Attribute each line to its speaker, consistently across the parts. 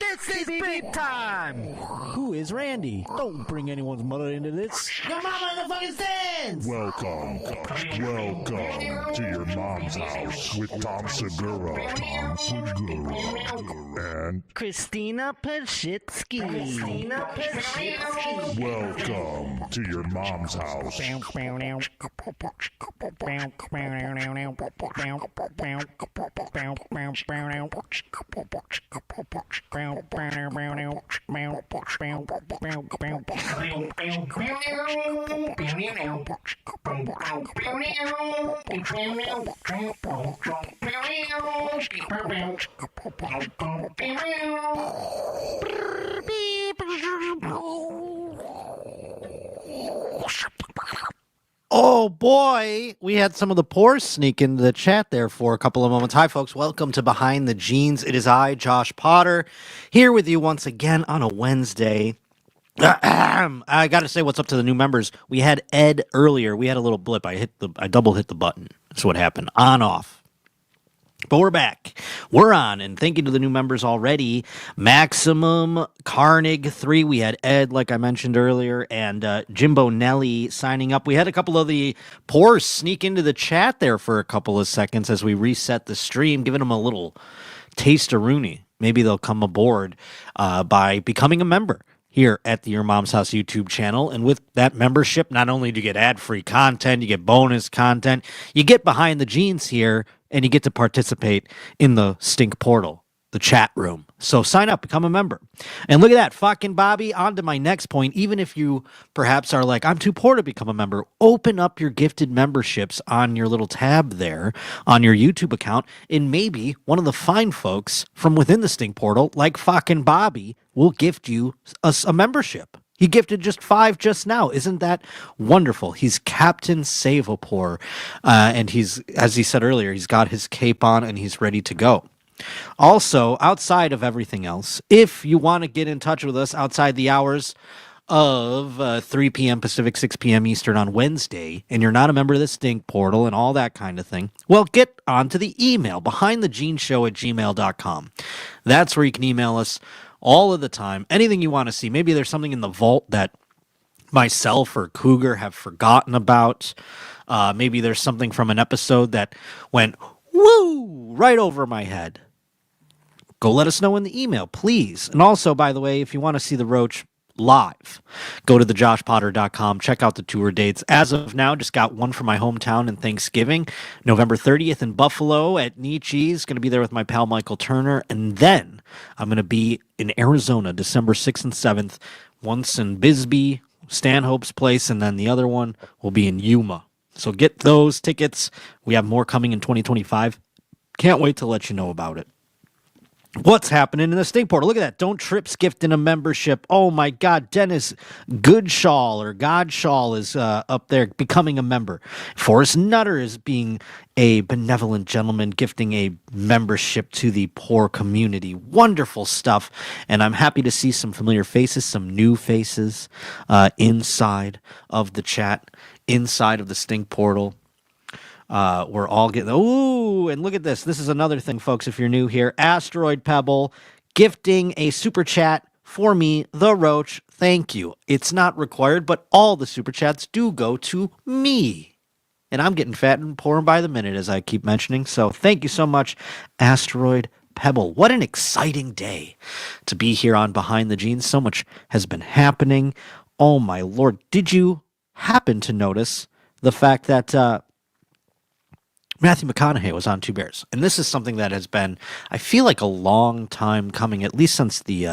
Speaker 1: This is big time!
Speaker 2: Who is Randy? Don't bring anyone's mother into this.
Speaker 1: Your mama in the fucking stands!
Speaker 3: Welcome to your mom's house with Tom Segura, and
Speaker 1: Christina Pashitsky.
Speaker 3: welcome to your mom's house.
Speaker 2: Oh boy, we had some of the pores sneak into the chat there for a couple of moments. Hi folks, welcome to Behind the Jeans. It is I, Josh Potter, here with you once again on a Wednesday. I got to say what's up to the new members. We had Ed earlier. We had a little blip. I double hit the button. That's what happened. On off. But we're back. We're on, and thank you to the new members already. Maximum, Carnig 3, we had Ed, like I mentioned earlier, and Jimbo Nelly signing up. We had a couple of the pores sneak into the chat there for a couple of seconds as we reset the stream, giving them a little taste of Rooney. Maybe they'll come aboard by becoming a member here at the Your Mom's House YouTube channel. And with that membership, not only do you get ad-free content, you get bonus content, you get behind the jeans here, and you get to participate in the Stink Portal, the chat room. So sign up, become a member. And look at that, fucking Bobby, on to my next point. Even if you perhaps are like, I'm too poor to become a member, open up your gifted memberships on your little tab there on your YouTube account, and maybe one of the fine folks from within the Stink Portal, like fucking Bobby, will gift you a membership. He gifted just 5 just now. Isn't that wonderful? He's Captain Save-A-Poor. And he's, as he said earlier, he's got his cape on and he's ready to go. Also, outside of everything else, if you want to get in touch with us outside the hours of 3 p.m. Pacific, 6 p.m. Eastern on Wednesday, and you're not a member of the Stink Portal and all that kind of thing, well, get onto the email, behindthejeanshow@gmail.com. That's where you can email us all of the time, anything you want to see. Maybe there's something in the vault that myself or Cougar have forgotten about. Maybe there's something from an episode that went, woo, right over my head. Go let us know in the email, please. And also, by the way, if you want to see the Roach live, go to thejoshpotter.com, check out the tour dates. As of now, just got one for my hometown and Thanksgiving, November 30th in Buffalo at Nietzsche's. Going to be there with my pal Michael Turner. And then I'm going to be in Arizona, December 6th and 7th, once in Bisbee, Stanhope's place, and then the other one will be in Yuma. So get those tickets. We have more coming in 2025. Can't wait to let you know about it. What's happening in the Stink Portal? Look at that. Don't Trip's gifting a membership. Oh, my God. Dennis Goodshaw or Godshaw is up there becoming a member. Forrest Nutter is being a benevolent gentleman, gifting a membership to the poor community. Wonderful stuff. And I'm happy to see some familiar faces, some new faces inside of the chat, inside of the Stink Portal. We're all getting, ooh, and look at this. This is another thing, folks, if you're new here. Asteroid Pebble gifting a super chat for me, the Roach. Thank you. It's not required, but all the super chats do go to me. And I'm getting fat and poor by the minute, as I keep mentioning. So thank you so much, Asteroid Pebble. What an exciting day to be here on Behind the Jeans. So much has been happening. Oh, my Lord. Did you happen to notice the fact that Matthew McConaughey was on Two Bears? And this is something that has been, I feel like, a long time coming, at least since the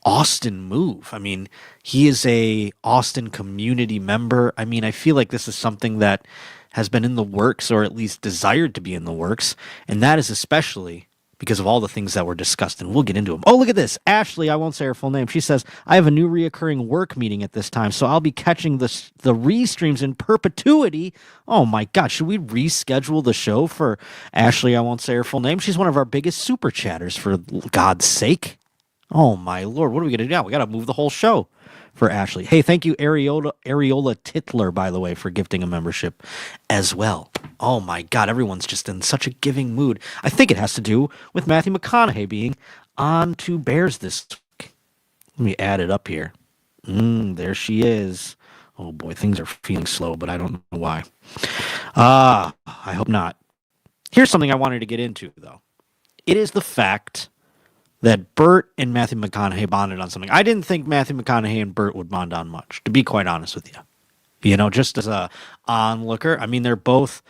Speaker 2: Austin move. I mean, he is a Austin community member. I mean, I feel like this is something that has been in the works, or at least desired to be in the works. And that is especially because of all the things that were discussed, and we'll get into them. Oh, look at this. Ashley, I won't say her full name. She says, I have a new reoccurring work meeting at this time, so I'll be catching the restreams in perpetuity. Oh, my God. Should we reschedule the show for Ashley? I won't say her full name. She's one of our biggest super chatters, for God's sake. Oh, my Lord. What are we going to do now? We got to move the whole show for Ashley. Hey, thank you, Areola Titler, by the way, for gifting a membership as well. Oh, my God. Everyone's just in such a giving mood. I think it has to do with Matthew McConaughey being on to bears this week. Let me add it up here. There she is. Oh boy, things are feeling slow, but I don't know why. I hope not. Here's something I wanted to get into, though. It is the fact that Bert and Matthew McConaughey bonded on something. I didn't think Matthew McConaughey and Bert would bond on much, to be quite honest with you. You know, just as a onlooker, I mean, they're both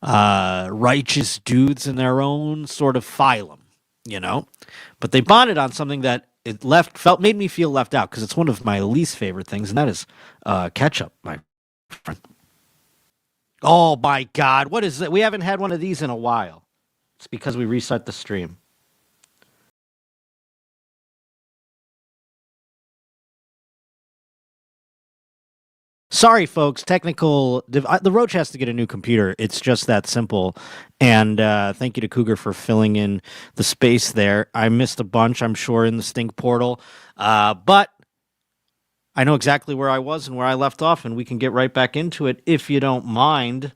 Speaker 2: righteous dudes in their own sort of phylum, you know? But they bonded on something that made me feel left out because it's one of my least favorite things, and that is ketchup, my friend. Oh my God, what is it? We haven't had one of these in a while. It's because we reset the stream. Sorry, folks. The Roach has to get a new computer. It's just that simple. And thank you to Cougar for filling in the space there. I missed a bunch, I'm sure, in the stink portal. But I know exactly where I was and where I left off, and we can get right back into it if you don't mind.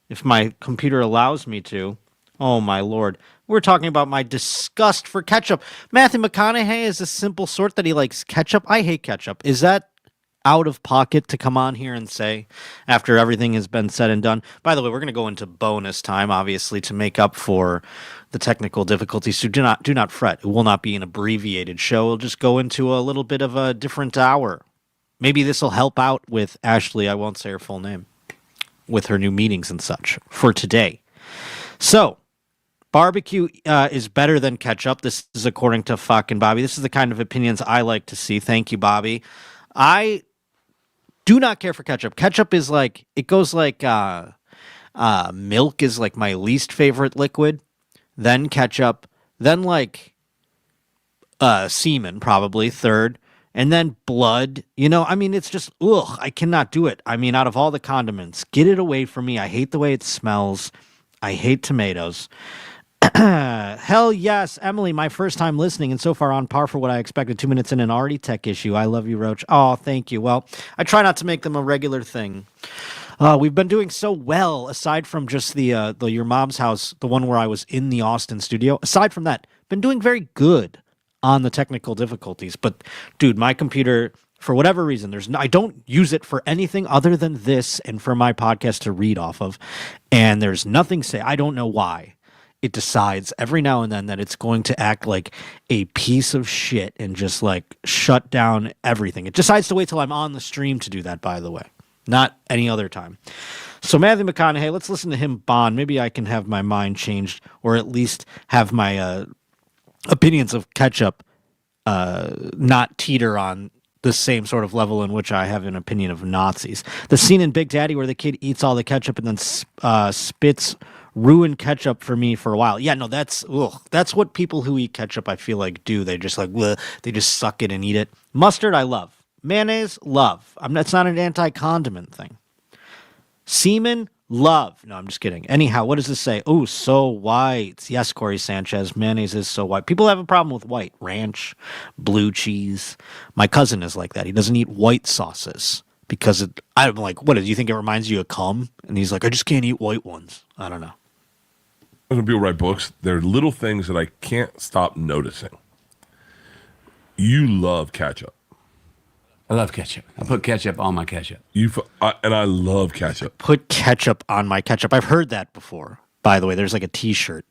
Speaker 2: If my computer allows me to. Oh, my Lord. We're talking about my disgust for ketchup. Matthew McConaughey is a simple sort that he likes ketchup. I hate ketchup. Is that out of pocket to come on here and say after everything has been said and done? By the way, we're going to go into bonus time, obviously, to make up for the technical difficulties. So do not fret. It will not be an abbreviated show. We'll just go into a little bit of a different hour. Maybe this will help out with Ashley. I won't say her full name, with her new meetings and such for today. So barbecue is better than ketchup. This is according to fucking Bobby. This is the kind of opinions I like to see. Thank you, Bobby. I do not care for ketchup. Ketchup is like, it goes like milk is like my least favorite liquid, then ketchup, then like semen probably third, and then blood. You know, I mean, it's just, ugh, I cannot do it. I mean, out of all the condiments, get it away from me. I hate the way it smells. I hate tomatoes. Hell yes, Emily, my first time listening and so far on par for what I expected. 2 minutes in an already tech issue. I love you, Roach. Oh, thank you. Well, I try not to make them a regular thing. We've been doing so well, aside from just the Your Mom's House, the one where I was in the Austin studio. Aside from that, been doing very good on the technical difficulties. But, dude, my computer, for whatever reason, I don't use it for anything other than this and for my podcast to read off of. And there's nothing I don't know why. It decides every now and then that it's going to act like a piece of shit and just like shut down everything. It decides to wait till I'm on the stream to do that, by the way, not any other time. So Matthew McConaughey, let's listen to him bond. Maybe I can have my mind changed, or at least have my opinions of ketchup not teeter on the same sort of level in which I have an opinion of Nazis. The scene in Big Daddy where the kid eats all the ketchup and then spits ruined ketchup for me for a while. Yeah, no, that's what people who eat ketchup, I feel like, do. They just like, they just suck it and eat it. Mustard, I love. Mayonnaise, love. It's not an anti-condiment thing. Semen, love. No, I'm just kidding. Anyhow, what does this say? Oh, so white. Yes, Corey Sanchez. Mayonnaise is so white. People have a problem with white. Ranch, blue cheese. My cousin is like that. He doesn't eat white sauces. Because I'm like, what, do you think it reminds you of cum? And he's like, I just can't eat white ones. I don't know.
Speaker 4: When people write books, there are little things that I can't stop noticing. You love ketchup.
Speaker 5: I love ketchup. I put ketchup on my ketchup.
Speaker 4: And I love ketchup.
Speaker 2: Put ketchup on my ketchup. I've heard that before. By the way, there's like a T-shirt.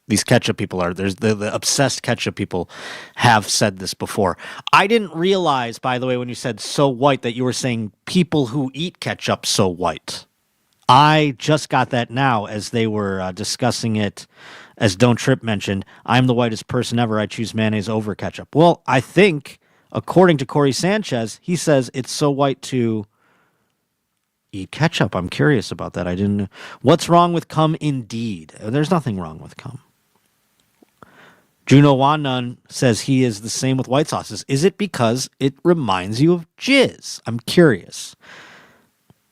Speaker 2: These ketchup people there's the obsessed ketchup people have said this before. I didn't realize, by the way, when you said so white, that you were saying people who eat ketchup so white. I just got that now as they were discussing it, as Don't Trip mentioned. I'm the whitest person ever. I choose mayonnaise over ketchup. Well, I think, according to Corey Sanchez, he says it's so white to eat ketchup. I'm curious about that. I didn't. What's wrong with cum? Indeed. There's nothing wrong with cum. Juno Wanan says he is the same with white sauces. Is it because it reminds you of jizz? I'm curious.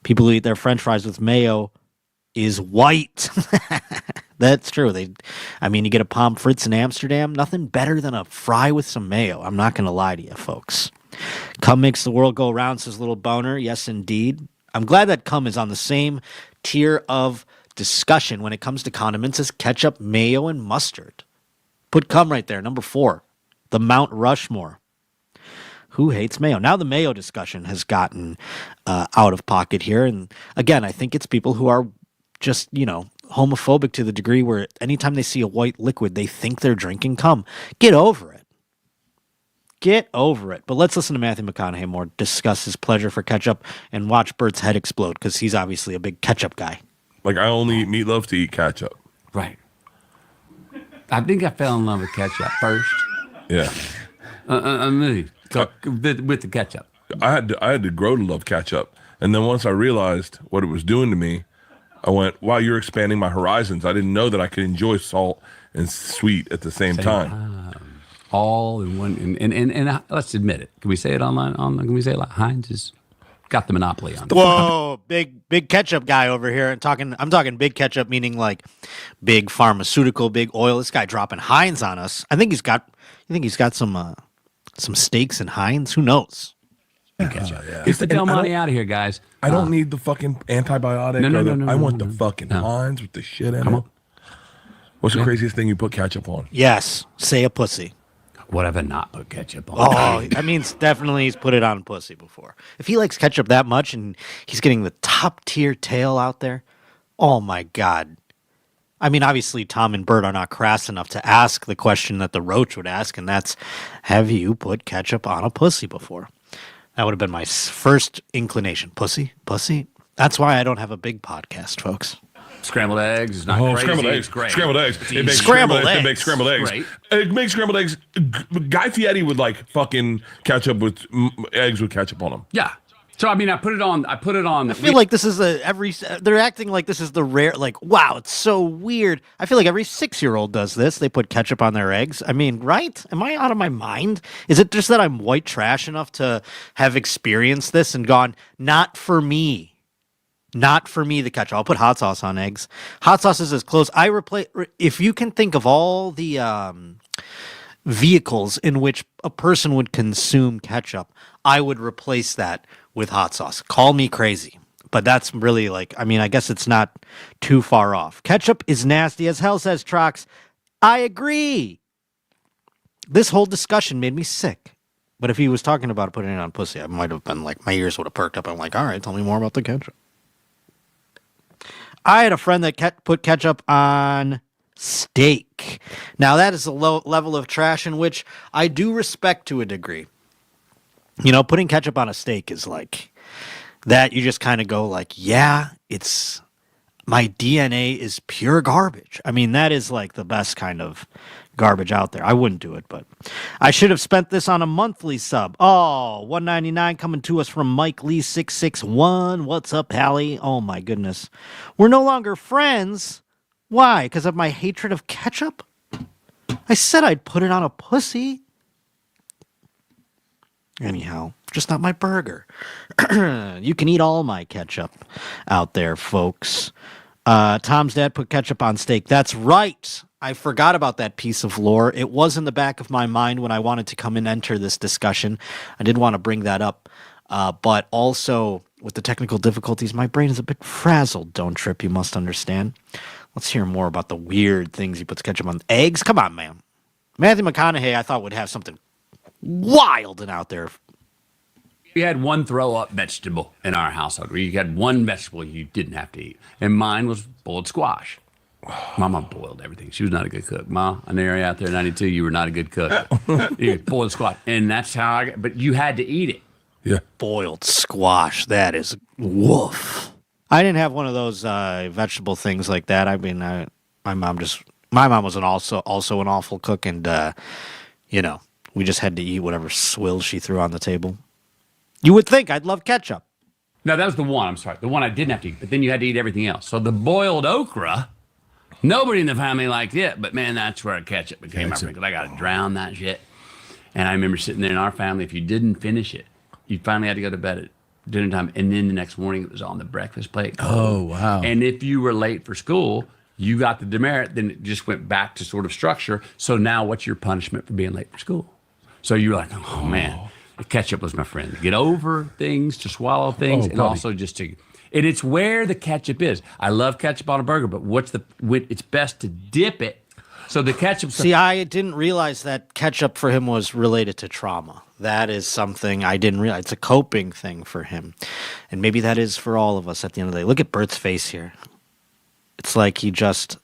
Speaker 2: People who eat their French fries with mayo is white. That's true. You get a pommes frites in Amsterdam. Nothing better than a fry with some mayo. I'm not going to lie to you, folks. Cum makes the world go round, says Little Boner. Yes, indeed. I'm glad that cum is on the same tier of discussion when it comes to condiments as ketchup, mayo, and mustard. Put cum right there. Number 4, the Mount Rushmore. Who hates mayo? Now the mayo discussion has gotten out of pocket here. And again, I think it's people who are just, homophobic to the degree where anytime they see a white liquid, they think they're drinking cum. Get over it. Get over it. But let's listen to Matthew McConaughey more, discuss his pleasure for ketchup, and watch Bert's head explode because he's obviously a big ketchup guy.
Speaker 4: Like, I only eat meatloaf to eat ketchup.
Speaker 5: Right. I think I fell in love with ketchup first.
Speaker 4: Yeah.
Speaker 5: Me. With the ketchup.
Speaker 4: I had to grow to love ketchup. And then once I realized what it was doing to me, I went, wow, you're expanding my horizons. I didn't know that I could enjoy salt and sweet at the same time.
Speaker 5: All in one. And let's admit it. Can we say it online? Can we say it like Heinz has got the monopoly on it?
Speaker 2: Whoa, big ketchup guy over here. I'm talking big ketchup, meaning like big pharmaceutical, big oil. This guy dropping Heinz on us. I think he's got some steaks in Heinz. Who knows?
Speaker 5: Yeah. Get the Del Monte out of here, guys.
Speaker 4: I don't need the fucking antibiotic.
Speaker 5: No,
Speaker 4: I want the fucking Heinz with the shit in it. What's the craziest thing you put ketchup on?
Speaker 2: Yes, say a pussy.
Speaker 5: What have I not put ketchup on?
Speaker 2: Oh, I mean, definitely he's put it on pussy before. If he likes ketchup that much and he's getting the top tier tail out there, oh my God. I mean, obviously Tom and Bert are not crass enough to ask the question that the roach would ask, and that's, have you put ketchup on a pussy before? That would have been my first inclination. Pussy? That's why I don't have a big podcast, folks.
Speaker 5: Scrambled eggs is not crazy.
Speaker 4: Scrambled eggs.
Speaker 5: It's great.
Speaker 4: Scrambled eggs. It makes
Speaker 2: Scrambled eggs.
Speaker 4: It makes scrambled eggs.
Speaker 5: Great.
Speaker 4: It makes scrambled eggs. Guy Fieri would like fucking ketchup with eggs with ketchup on them.
Speaker 5: Yeah. So I mean, I put it on. I
Speaker 2: feel like this is they're acting like this is the rare, like, wow, it's so weird. I feel like every 6-year-old does this. They put ketchup on their eggs. I mean, right? Am I out of my mind? Is it just that I'm white trash enough to have experienced this and gone, not for me? Not for me, the ketchup. I'll put hot sauce on eggs. Hot sauce is as close. If you can think of all the vehicles in which a person would consume ketchup, I would replace that with hot sauce. Call me crazy. But that's really I guess it's not too far off. Ketchup is nasty as hell, says Trox. I agree. This whole discussion made me sick. But if he was talking about putting it on pussy, I might have been like, my ears would have perked up. I'm like, all right, tell me more about the ketchup. I had a friend that put ketchup on steak. Now, that is a low level of trash in which I do respect to a degree. Putting ketchup on a steak is like that. You just kind of go like, yeah, it's my DNA is pure garbage. I mean, that is like the best kind of garbage out there. I wouldn't do it, but I should have spent this on a monthly sub. Oh, $1.99 coming to us from Mike Lee 661. What's up, Hallie? Oh my goodness. We're no longer friends. Why? Because of my hatred of ketchup? I said I'd put it on a pussy. Anyhow, just not my burger. You can eat all my ketchup out there, folks. Tom's dad put ketchup on steak. That's right. I forgot about that piece of lore. It was in the back of my mind when I wanted to come and enter this discussion. I did want to bring that up. But also, with the technical difficulties, my brain is a bit frazzled. Don't trip, you must understand. Let's hear more about the weird things he puts ketchup on. Eggs? Come on, man. Matthew McConaughey, I thought, would have something wild and out there.
Speaker 5: We had one throw-up vegetable in our household. Where you had one vegetable you didn't have to eat. And mine was boiled squash. My mom boiled everything. She was not a good cook. Ma, I know you're out there, 92, you were not a good cook. You boiled squash. And that's how but you had to eat it.
Speaker 4: Yeah.
Speaker 2: Boiled squash. That is woof. I didn't have one of those vegetable things like that. I mean, my mom was also an awful cook, and we just had to eat whatever swill she threw on the table. You would think I'd love ketchup.
Speaker 5: No, that was the one. I'm sorry. The one I didn't have to eat, but then you had to eat everything else. So the boiled okra, nobody in the family liked it, but man, that's where ketchup became my friend, because I got to drown that shit. And I remember sitting there in our family, if you didn't finish it, you finally had to go to bed at dinner time, and then the next morning it was on the breakfast plate.
Speaker 6: Oh, wow.
Speaker 5: And if you were late for school, you got the demerit, then it just went back to sort of structure. So now what's your punishment for being late for school? So you're like, oh man. Ketchup was my friend. Get over things, to swallow things, and also just to. And it's where the ketchup is. I love ketchup on a burger, but it's best to dip it So the ketchup.
Speaker 2: See, I didn't realize that ketchup for him was related to trauma. That is something I didn't realize. It's a coping thing for him. And maybe that is for all of us at the end of the day. Look at Bert's face here. It's like he just,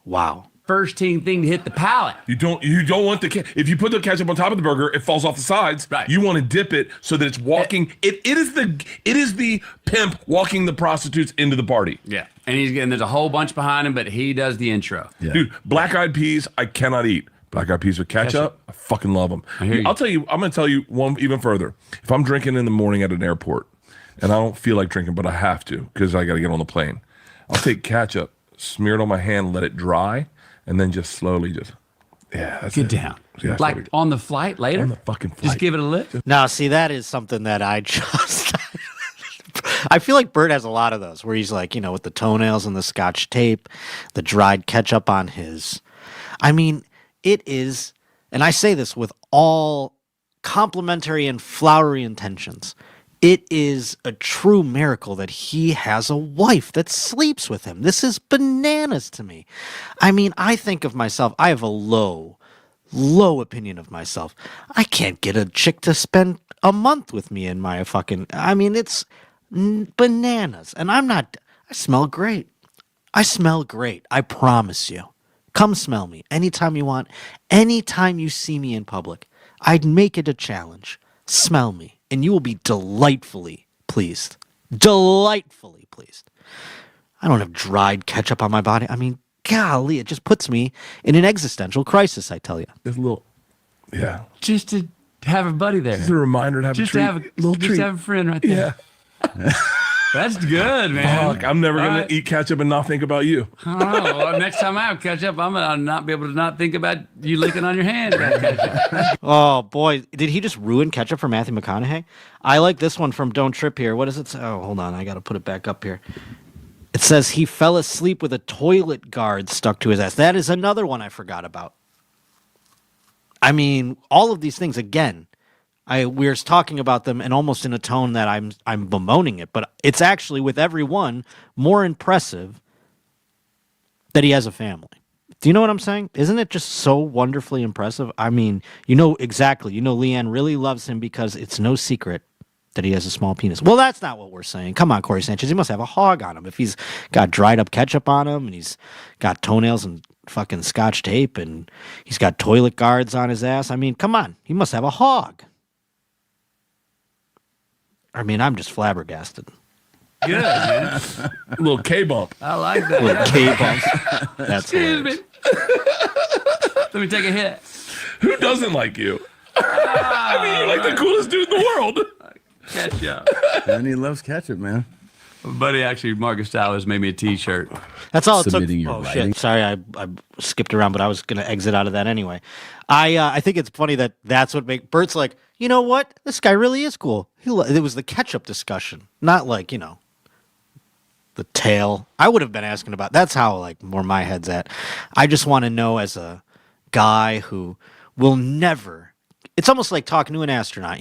Speaker 2: wow.
Speaker 5: First thing to hit the palate.
Speaker 4: You don't want if you put the ketchup on top of the burger, it falls off the sides.
Speaker 5: Right.
Speaker 4: You want to dip it so that it's walking. It is the pimp walking the prostitutes into the party.
Speaker 5: Yeah, and there's a whole bunch behind him, but he does the intro.
Speaker 4: Yeah. Dude, black-eyed peas, I cannot eat. Black-eyed peas with ketchup, I fucking love them. I'm going to tell you one even further. If I'm drinking in the morning at an airport, and I don't feel like drinking, but I have to because I got to get on the plane, I'll take ketchup, smear it on my hand, let it dry, and then just slowly that's
Speaker 5: Get
Speaker 4: it.
Speaker 5: down.
Speaker 4: Yeah,
Speaker 5: Like on the flight later?
Speaker 4: On the fucking flight.
Speaker 5: Just give it a lick?
Speaker 2: Now, see, that is something that I just... I feel like Bert has a lot of those where he's like, with the toenails and the scotch tape, the dried ketchup on his... it is, and I say this with all complimentary and flowery intentions, it is a true miracle that he has a wife that sleeps with him. This is bananas to me. I think of myself, I have a low opinion of myself. I can't get a chick to spend a month with me in my fucking, it's bananas. And I smell great. I promise you. Come smell me anytime you want. Anytime you see me in public, I'd make it a challenge. Smell me. And you will be delightfully pleased. Delightfully pleased. I don't have dried ketchup on my body. Golly, it just puts me in an existential crisis, I tell you.
Speaker 4: Just a little, yeah.
Speaker 5: Just to have a buddy there.
Speaker 4: Just a reminder to have
Speaker 5: Just
Speaker 4: a treat.
Speaker 5: to have
Speaker 4: little treat.
Speaker 5: Just have a friend right there.
Speaker 4: Yeah.
Speaker 5: That's good, man.
Speaker 4: Fuck, I'm never going to eat ketchup and not think about you.
Speaker 5: I don't know. Well, next time I have ketchup, I'm going to not be able to not think about you licking on your hand about ketchup.
Speaker 2: Oh, boy. Did he just ruin ketchup for Matthew McConaughey? I like this one from Don't Trip here. What does it say? Oh, hold on. I got to put it back up here. It says he fell asleep with a toilet guard stuck to his ass. That is another one I forgot about. All of these things, again, we're talking about them and almost in a tone that I'm bemoaning it, but it's actually with every one more impressive that he has a family. Do you know what I'm saying? Isn't it just so wonderfully impressive? Exactly. Leanne really loves him because it's no secret that he has a small penis. Well, that's not what we're saying. Come on, Corey Sanchez. He must have a hog on him if he's got dried up ketchup on him and he's got toenails and fucking scotch tape and he's got toilet guards on his ass. Come on. He must have a hog. I'm just flabbergasted.
Speaker 5: Good, man.
Speaker 4: A little K-bump.
Speaker 5: I like that.
Speaker 2: Little K-bump. That's
Speaker 5: Excuse me. Let me take a hit.
Speaker 4: Who doesn't like you? You're like the coolest dude in the world.
Speaker 5: Ketchup.
Speaker 6: And he loves ketchup, man.
Speaker 5: My buddy, actually, Marcus Stowers made me a T-shirt.
Speaker 2: That's all it took.
Speaker 6: Submitting your
Speaker 2: Oh,
Speaker 6: writing.
Speaker 2: shit. Sorry, I skipped around, but I was going to exit out of that anyway. I think it's funny that's what makes Bert's like, you know what? This guy really is cool. It was the ketchup discussion, not like, the tail. I would have been asking about, that's how where my head's at. I just want to know as a guy who will never, it's almost like talking to an astronaut,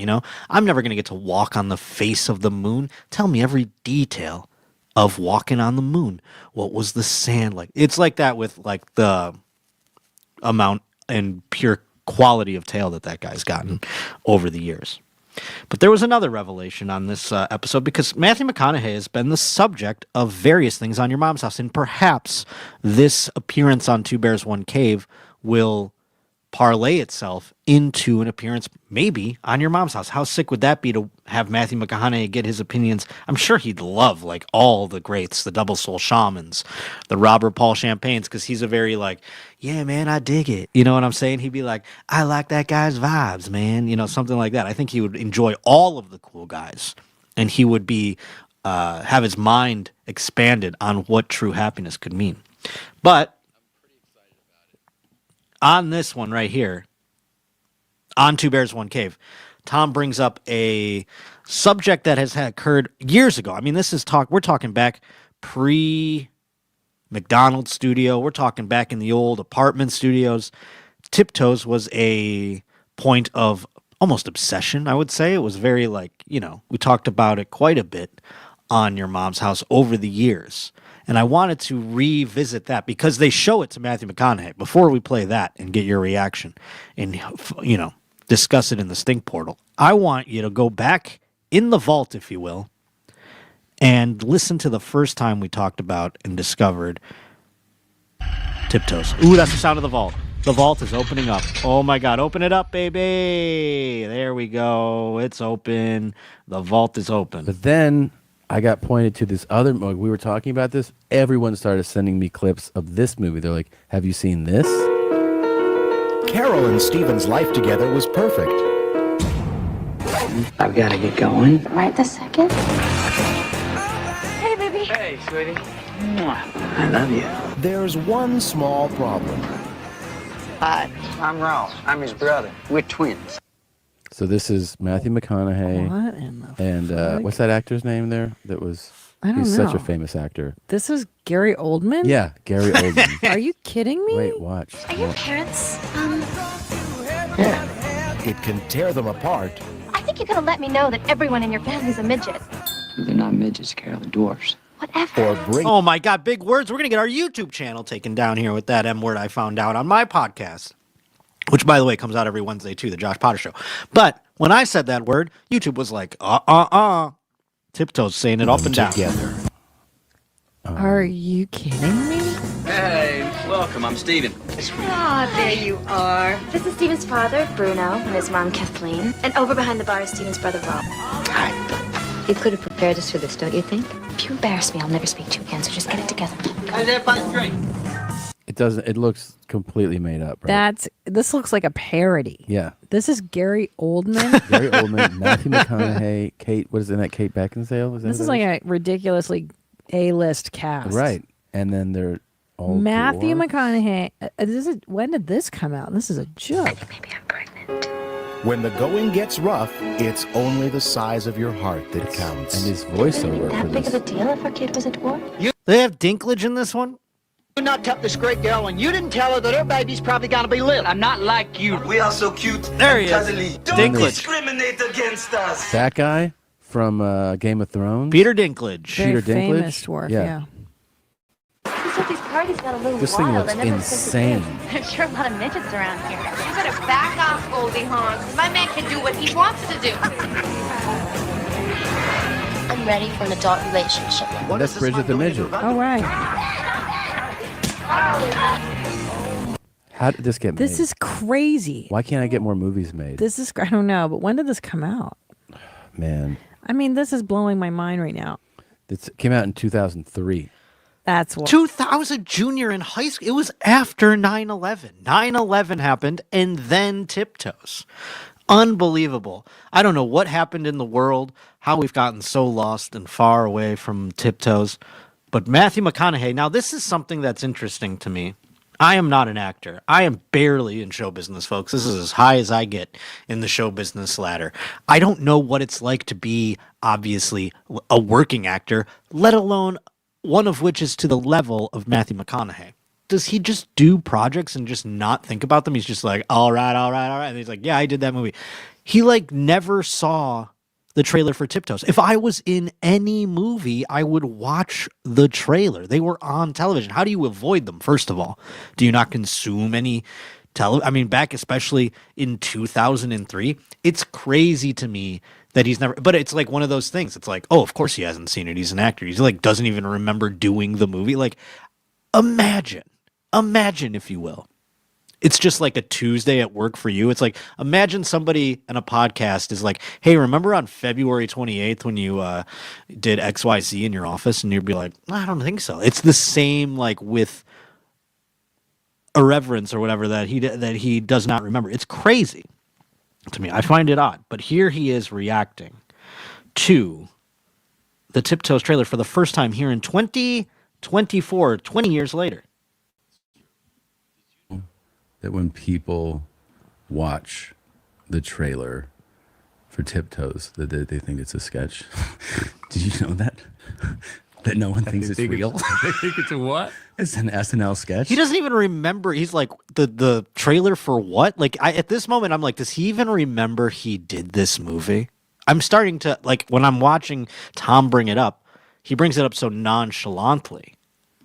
Speaker 2: I'm never going to get to walk on the face of the moon. Tell me every detail of walking on the moon. What was the sand like? It's like that with the amount and pure quality of tail that guy's gotten over the years. But there was another revelation on this episode because Matthew McConaughey has been the subject of various things on Your Mom's House, and perhaps this appearance on Two Bears, One Cave will parlay itself into an appearance maybe on Your Mom's House. How sick would that be to have Matthew McConaughey get his opinions? I'm sure he'd love all the greats, the Double Soul Shamans, the Robert Paul Champagnes, because he's a very yeah, man, I dig it. You know what I'm saying? He'd be like, I like that guy's vibes, man. Something like that. I think he would enjoy all of the cool guys, and he would be have his mind expanded on what true happiness could mean. But on this one right here, on Two Bears, One Cave, Tom brings up a subject that has occurred years ago. We're talking back pre-McDonald's studio. We're talking back in the old apartment studios. Tiptoes was a point of almost obsession, I would say. It was very we talked about it quite a bit on Your Mom's House over the years. And I wanted to revisit that because they show it to Matthew McConaughey. Before we play that and get your reaction and, discuss it in the Stink Portal, I want you to go back in the vault, if you will, and listen to the first time we talked about and discovered Tiptoes. Ooh, that's the sound of the vault. The vault is opening up. Oh my God, open it up, baby. There we go. It's open. The vault is open.
Speaker 6: But then I got pointed to this other movie. We were talking about this. Everyone started sending me clips of this movie. They're like, have you seen this?
Speaker 7: Carol and Steven's life together was perfect.
Speaker 8: I've got to get going.
Speaker 9: Right this second. Hey, baby.
Speaker 8: Hey, sweetie. I love you.
Speaker 7: There's one small problem.
Speaker 8: Hi, I'm Ralph. I'm his brother. We're twins.
Speaker 6: So this is Matthew McConaughey.
Speaker 10: What in the
Speaker 6: And what's that actor's name there? That was.
Speaker 10: I don't
Speaker 6: He's
Speaker 10: know.
Speaker 6: such a famous actor.
Speaker 10: This is Gary Oldman?
Speaker 6: Yeah, Gary Oldman.
Speaker 10: Are you kidding me?
Speaker 6: Wait, watch.
Speaker 9: Are your parents,
Speaker 7: It can tear them apart.
Speaker 9: I think you're gonna let me know that everyone in your family's a midget.
Speaker 8: They're not midgets, Carol. They're dwarfs.
Speaker 9: Whatever.
Speaker 7: Or bring
Speaker 2: Oh my God, big words. We're going to get our YouTube channel taken down here with that M word I found out on my podcast, which, by the way, comes out every Wednesday too, the Josh Potter Show. But when I said that word, YouTube was like, Tiptoes saying it up and down.
Speaker 7: together.
Speaker 10: Are you kidding me?
Speaker 8: Hey, welcome. I'm Steven.
Speaker 9: Ah, there you are. This is Steven's father, Bruno, and his mom, Kathleen. And over behind the bar is Steven's brother, Rob.
Speaker 11: You could have prepared us for this, don't you think?
Speaker 9: If you embarrass me, I'll never speak to you again, so just get it together.
Speaker 8: How's everybody drink?
Speaker 6: It doesn't. It looks completely made up. Right?
Speaker 10: This looks like a parody.
Speaker 6: Yeah.
Speaker 10: This is Gary Oldman.
Speaker 6: Gary Oldman, Matthew McConaughey, Kate. What is in that? Kate Beckinsale. Is that
Speaker 10: This
Speaker 6: who
Speaker 10: is
Speaker 6: that
Speaker 10: like a ridiculously A-list cast.
Speaker 6: right. And then they're all
Speaker 10: Matthew
Speaker 6: dwarfs.
Speaker 10: McConaughey. When did this come out? This is a joke.
Speaker 9: Maybe I'm pregnant.
Speaker 7: When the going gets rough, it's only the size of your heart that counts.
Speaker 6: And his voiceover for
Speaker 9: That big
Speaker 6: this.
Speaker 9: of a deal if our kid was a dwarf?
Speaker 2: They have Dinklage in this one?
Speaker 8: You not tell this great girl, and you didn't tell her that her baby's probably gonna be little. I'm not like you.
Speaker 12: We are so cute.
Speaker 2: There he is.
Speaker 12: Cuddly. Don't
Speaker 2: Dinklage.
Speaker 12: discriminate against us.
Speaker 6: That guy from Game of Thrones.
Speaker 2: Peter Dinklage.
Speaker 10: Very
Speaker 6: Peter Dinklage?
Speaker 10: famous dwarf, yeah.
Speaker 9: He said these parties got a little
Speaker 6: This thing
Speaker 9: wild.
Speaker 6: looks
Speaker 9: I never
Speaker 6: insane.
Speaker 9: There's sure a lot of midgets around here. You better back off, Goldie Hawn. My man can do what he wants to do. I'm ready for an adult relationship.
Speaker 6: And that's Bridget the Midget.
Speaker 10: All right.
Speaker 6: How did this get made?
Speaker 10: This is crazy.
Speaker 6: Why can't I get more movies made?
Speaker 10: I don't know, but when did this come out?
Speaker 6: Man,
Speaker 10: I mean, this is blowing my mind right now.
Speaker 6: this came out in 2003.
Speaker 10: That's what.
Speaker 2: 2000 junior in high school. It was after 9/11. 9/11 happened and then Tiptoes. Unbelievable. I don't know what happened in the world, how we've gotten so lost and far away from Tiptoes. But Matthew McConaughey, now this is something that's interesting to me. I am not an actor. I am barely in show business, folks. This is as high as I get in the show business ladder. I don't know what it's like to be, obviously, a working actor, let alone one of which is to the level of Matthew McConaughey. Does he just do projects and just not think about them? He's just like, all right. And he's like, yeah, I did that movie. He never saw the trailer for Tiptoes. If I was in any movie, I would watch the trailer. They were on television. How do you avoid them, first of all? Do you not consume any television? I mean, back especially in 2003, it's crazy to me that he's never, but it's like one of those things. It's like, oh, of course he hasn't seen it. He's an actor. He's doesn't even remember doing the movie. Imagine, if you will. It's just like a Tuesday at work for you. It's like, imagine somebody in a podcast is like, hey, remember on February 28th when you did XYZ in your office? And you'd be like, I don't think so. It's the same with irreverence or whatever that he does not remember. It's crazy to me. I find it odd. But here he is reacting to the Tiptoes trailer for the first time here in 2024, 20 years later.
Speaker 6: That when people watch the trailer for Tiptoes, that they think it's a sketch. Did you know that? That no one thinks it's real?
Speaker 5: They think it's a what?
Speaker 6: It's an SNL sketch.
Speaker 2: He doesn't even remember. He's like, the trailer for what? At this moment, I'm like, does he even remember he did this movie? I'm starting to, when I'm watching Tom bring it up, he brings it up so nonchalantly.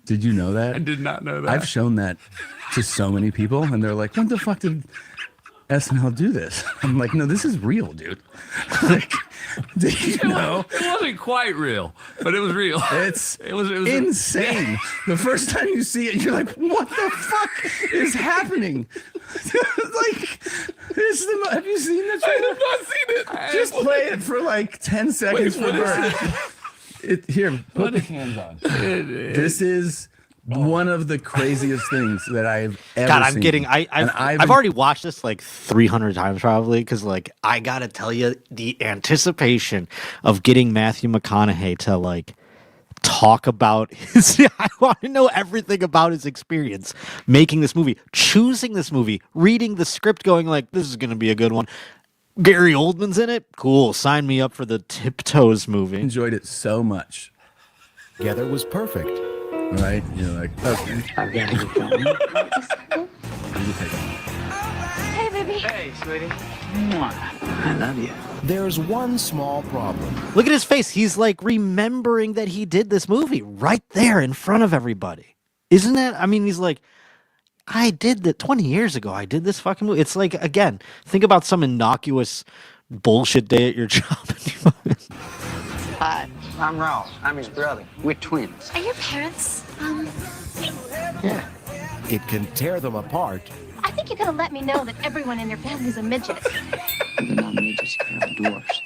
Speaker 6: Did you know that?
Speaker 5: I did not know that.
Speaker 6: I've shown that to so many people, and they're like, "When the fuck did SNL do this?" I'm like, "No, this is real, dude." Like, did you know?
Speaker 5: It wasn't quite real, but it was real.
Speaker 6: It was insane. The first time you see it, you're like, "What the fuck is happening?" Like, have you seen the trailer?
Speaker 4: I have not seen it.
Speaker 6: Just play it for like 10 seconds for Bert. Here, put the hands on. This is one of the craziest things that I've ever
Speaker 2: God, I'm
Speaker 6: seen.
Speaker 2: getting. I've already watched this like 300 times probably because like I gotta tell you the anticipation of getting Matthew McConaughey to like talk about his. I want to know everything about his experience making this movie, choosing this movie, reading the script, going like this is gonna be a good one. Gary Oldman's in it. Cool. Sign me up for the Tiptoes movie.
Speaker 6: Enjoyed it so much.
Speaker 7: Together was perfect.
Speaker 6: Right? You're like, okay.
Speaker 9: Hey, baby.
Speaker 12: Hey, sweetie. I love you.
Speaker 7: There's one small problem.
Speaker 2: Look at his face. He's like remembering that he did this movie right there in front of everybody. Isn't that? I mean, he's like, I did that 20 years ago. I did this fucking movie. It's like, again, think about some innocuous bullshit day at your job.
Speaker 8: Hi, I'm Ralph. I'm his brother. We're twins.
Speaker 9: Are your parents,
Speaker 8: Yeah.
Speaker 7: It can tear them apart.
Speaker 9: I think you gotta let me know that everyone in your family's a midget.
Speaker 8: They're not midgets, they're dwarfs.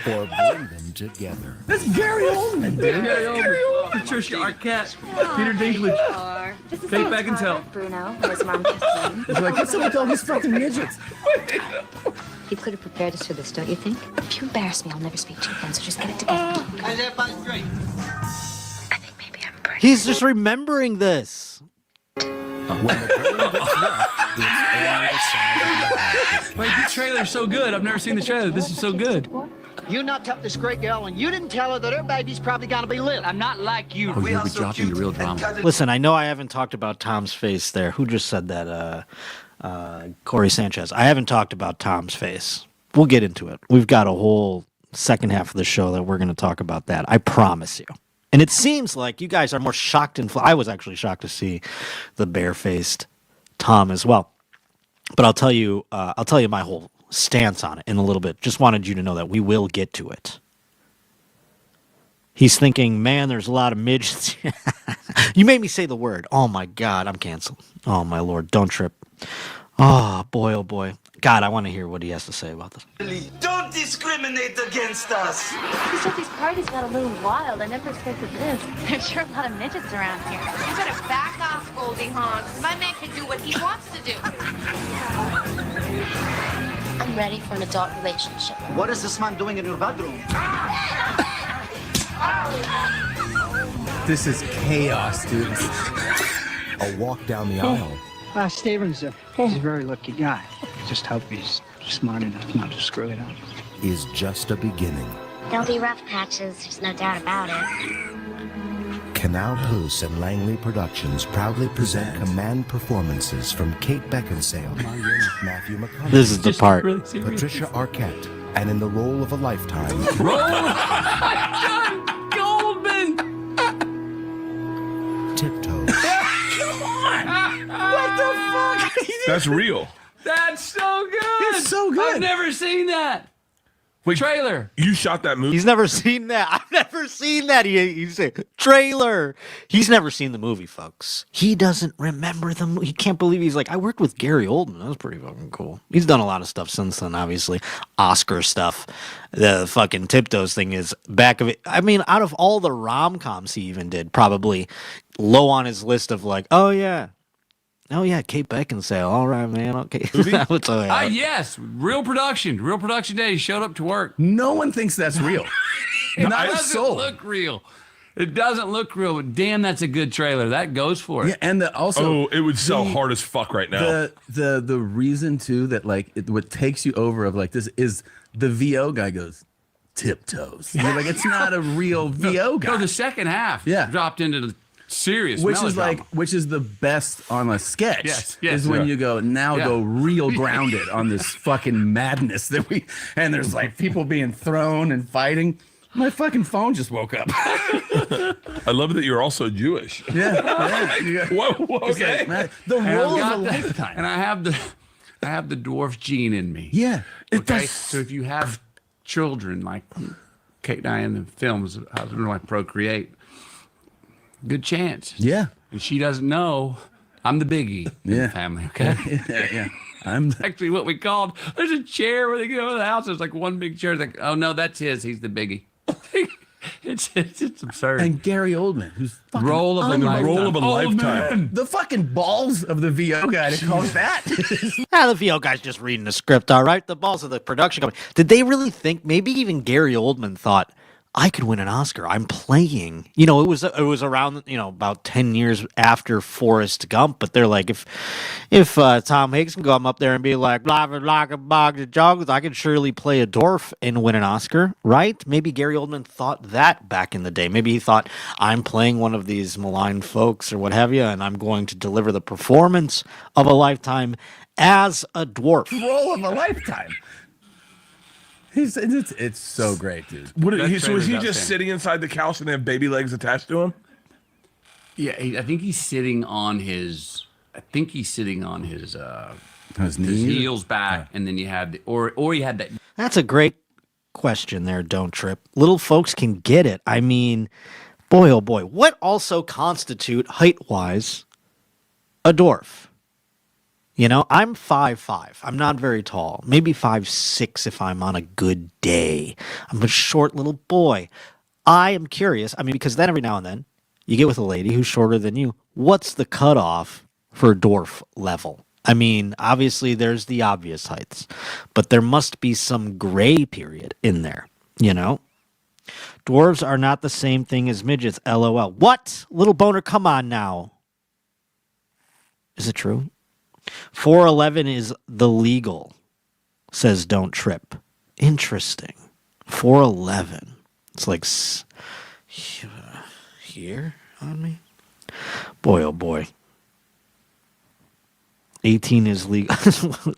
Speaker 7: Or bring them together.
Speaker 6: That's Gary Oldman, dude.
Speaker 5: Gary Oldman. Patricia Arquette. Peter Dinklage.
Speaker 9: This is
Speaker 5: Take
Speaker 9: Steven's
Speaker 5: back and tell.
Speaker 9: father, Bruno, and his mom, Kathleen.
Speaker 6: It's like, what's up with all these fucking midgets?
Speaker 11: You could have prepared us for this, don't you think?
Speaker 9: If you embarrass me, I'll never speak to you again, so just get it together.
Speaker 8: How's everybody straight?
Speaker 9: I think maybe I'm pretty.
Speaker 2: He's just remembering this.
Speaker 7: When the girl gets rough, it's only the size of your heart.
Speaker 5: Wait, this trailer's so good. I've never seen the trailer. This is so good.
Speaker 8: You knocked up this great girl and you didn't tell her that her baby's probably gonna be little. I'm not like you.
Speaker 5: We are so cute. Real drama.
Speaker 2: Listen, I know I haven't talked about Tom's face there. Who just said that? Corey Sanchez. I haven't talked about Tom's face. We'll get into it. We've got a whole second half of the show that we're going to talk about that. I promise you. And it seems like you guys are more shocked and I was actually shocked to see the bare-faced Tom as well. But I'll tell you my whole stance on it in a little bit. Just wanted you to know that we will get to it. He's thinking, man, there's a lot of midgets. You made me say the word. Oh my God, I'm canceled. Oh my Lord, don't trip. Oh boy, oh boy. God, I want to hear what he has to say about this.
Speaker 12: Don't discriminate against us.
Speaker 9: He said these parties got a little wild. I never expected this. There's sure a lot of midgets around here.
Speaker 13: You better back off, Goldie Hawn. My man can do what he wants to do.
Speaker 9: I'm ready for an adult relationship.
Speaker 8: What is this man doing in your bedroom?
Speaker 6: This is chaos, dude.
Speaker 7: A walk down the aisle.
Speaker 8: Steven's he's a very lucky guy. Just hope he's smart enough not to screw it up.
Speaker 7: Is just a beginning.
Speaker 9: There'll be rough patches, there's no doubt about it.
Speaker 7: Canal Plus and Langley Productions proudly present command performances from Kate Beckinsale, Matthew McConaughey,
Speaker 2: This is the part.
Speaker 7: Patricia Arquette, and in the role of a lifetime,
Speaker 5: Goldman.
Speaker 7: Tiptoes.
Speaker 5: What the fuck?
Speaker 4: That's real.
Speaker 5: That's so good.
Speaker 6: It's so good.
Speaker 5: I've never seen that.
Speaker 4: Wait,
Speaker 5: Trailer.
Speaker 4: You shot that movie?
Speaker 2: He's never seen that. I've never seen that. He said trailer. He's never seen the movie, folks. He doesn't remember the movie. He can't believe he's like, I worked with Gary Oldman. That was pretty fucking cool. He's done a lot of stuff since then, obviously. Oscar stuff. The fucking Tiptoes thing is back of it. I mean, out of all the rom-coms he even did, probably low on his list of like, oh yeah, Kate Beckinsale. All right, man. Okay.
Speaker 5: Yes, real production day. He showed up to work.
Speaker 6: No one thinks that's real.
Speaker 5: It
Speaker 6: Not a
Speaker 5: doesn't
Speaker 6: soul.
Speaker 5: look real. It doesn't look real, but damn, that's a good trailer. That goes for it.
Speaker 6: Yeah, and also,
Speaker 4: it would sell hard as fuck right now.
Speaker 6: The reason too that like what takes you over of like this is the VO guy goes Tiptoes. You're like, it's not a real VO guy.
Speaker 5: No, the second half dropped into the serious
Speaker 6: which is the best on a sketch.
Speaker 5: Yes,
Speaker 6: is when you go go real grounded on this fucking madness and there's like people being thrown and fighting. My fucking phone just woke up.
Speaker 4: I love that you're also Jewish.
Speaker 6: Yeah.
Speaker 4: Whoa, okay.
Speaker 6: The
Speaker 5: And I've
Speaker 6: role
Speaker 5: got
Speaker 6: of a
Speaker 5: that-
Speaker 6: lifetime.
Speaker 5: And I have the dwarf gene in me.
Speaker 6: Yeah.
Speaker 5: Okay. So if you have children like Kate and I in the films, husband and wife procreate, good chance.
Speaker 6: Yeah.
Speaker 5: And she doesn't know I'm the biggie in the family. Okay.
Speaker 6: Yeah. I'm
Speaker 5: Actually what we called. There's a chair where they go to the house. There's like one big chair. It's like, oh no, that's his. He's the biggie. It's absurd.
Speaker 6: and Gary Oldman, who's fucking
Speaker 5: Role of a lifetime.
Speaker 4: Role of a
Speaker 5: Old
Speaker 4: lifetime.
Speaker 5: man.
Speaker 6: the fucking balls of the VO guy to call it that.
Speaker 2: The VO guy's just reading the script, all right? The balls of the production company. Did they really think, maybe even Gary Oldman thought, I could win an Oscar. I'm playing. You know, it was around, about 10 years after Forrest Gump, but they're like, if Tom Hanks can come up there and be like, blah, blah, blah, blah, blah, I could surely play a dwarf and win an Oscar, right? Maybe Gary Oldman thought that back in the day. Maybe he thought, I'm playing one of these maligned folks or what have you, and I'm going to deliver the performance of a lifetime as a dwarf.
Speaker 6: Role of a lifetime. It's so great, dude.
Speaker 4: So is he just sitting inside the couch and they have baby legs attached to him?
Speaker 5: Yeah, I think he's sitting on his. His heels back, and then you had or you had that.
Speaker 2: That's a great question there, Don't Trip. Little folks can get it. I mean, boy, oh boy. What also constitute height-wise a dwarf? I'm 5'5". I'm not very tall. Maybe 5'6" if I'm on a good day. I'm a short little boy. I am curious. I mean, because then every now and then you get with a lady who's shorter than you. What's the cutoff for dwarf level? I mean, obviously there's the obvious heights, but there must be some gray period in there, Dwarves are not the same thing as midgets, LOL. What? Little boner, come on now. Is it true? 4'11" is the legal, says Don't Trip. Interesting. 4'11". It's like here on me. Boy, oh boy. 18 is legal.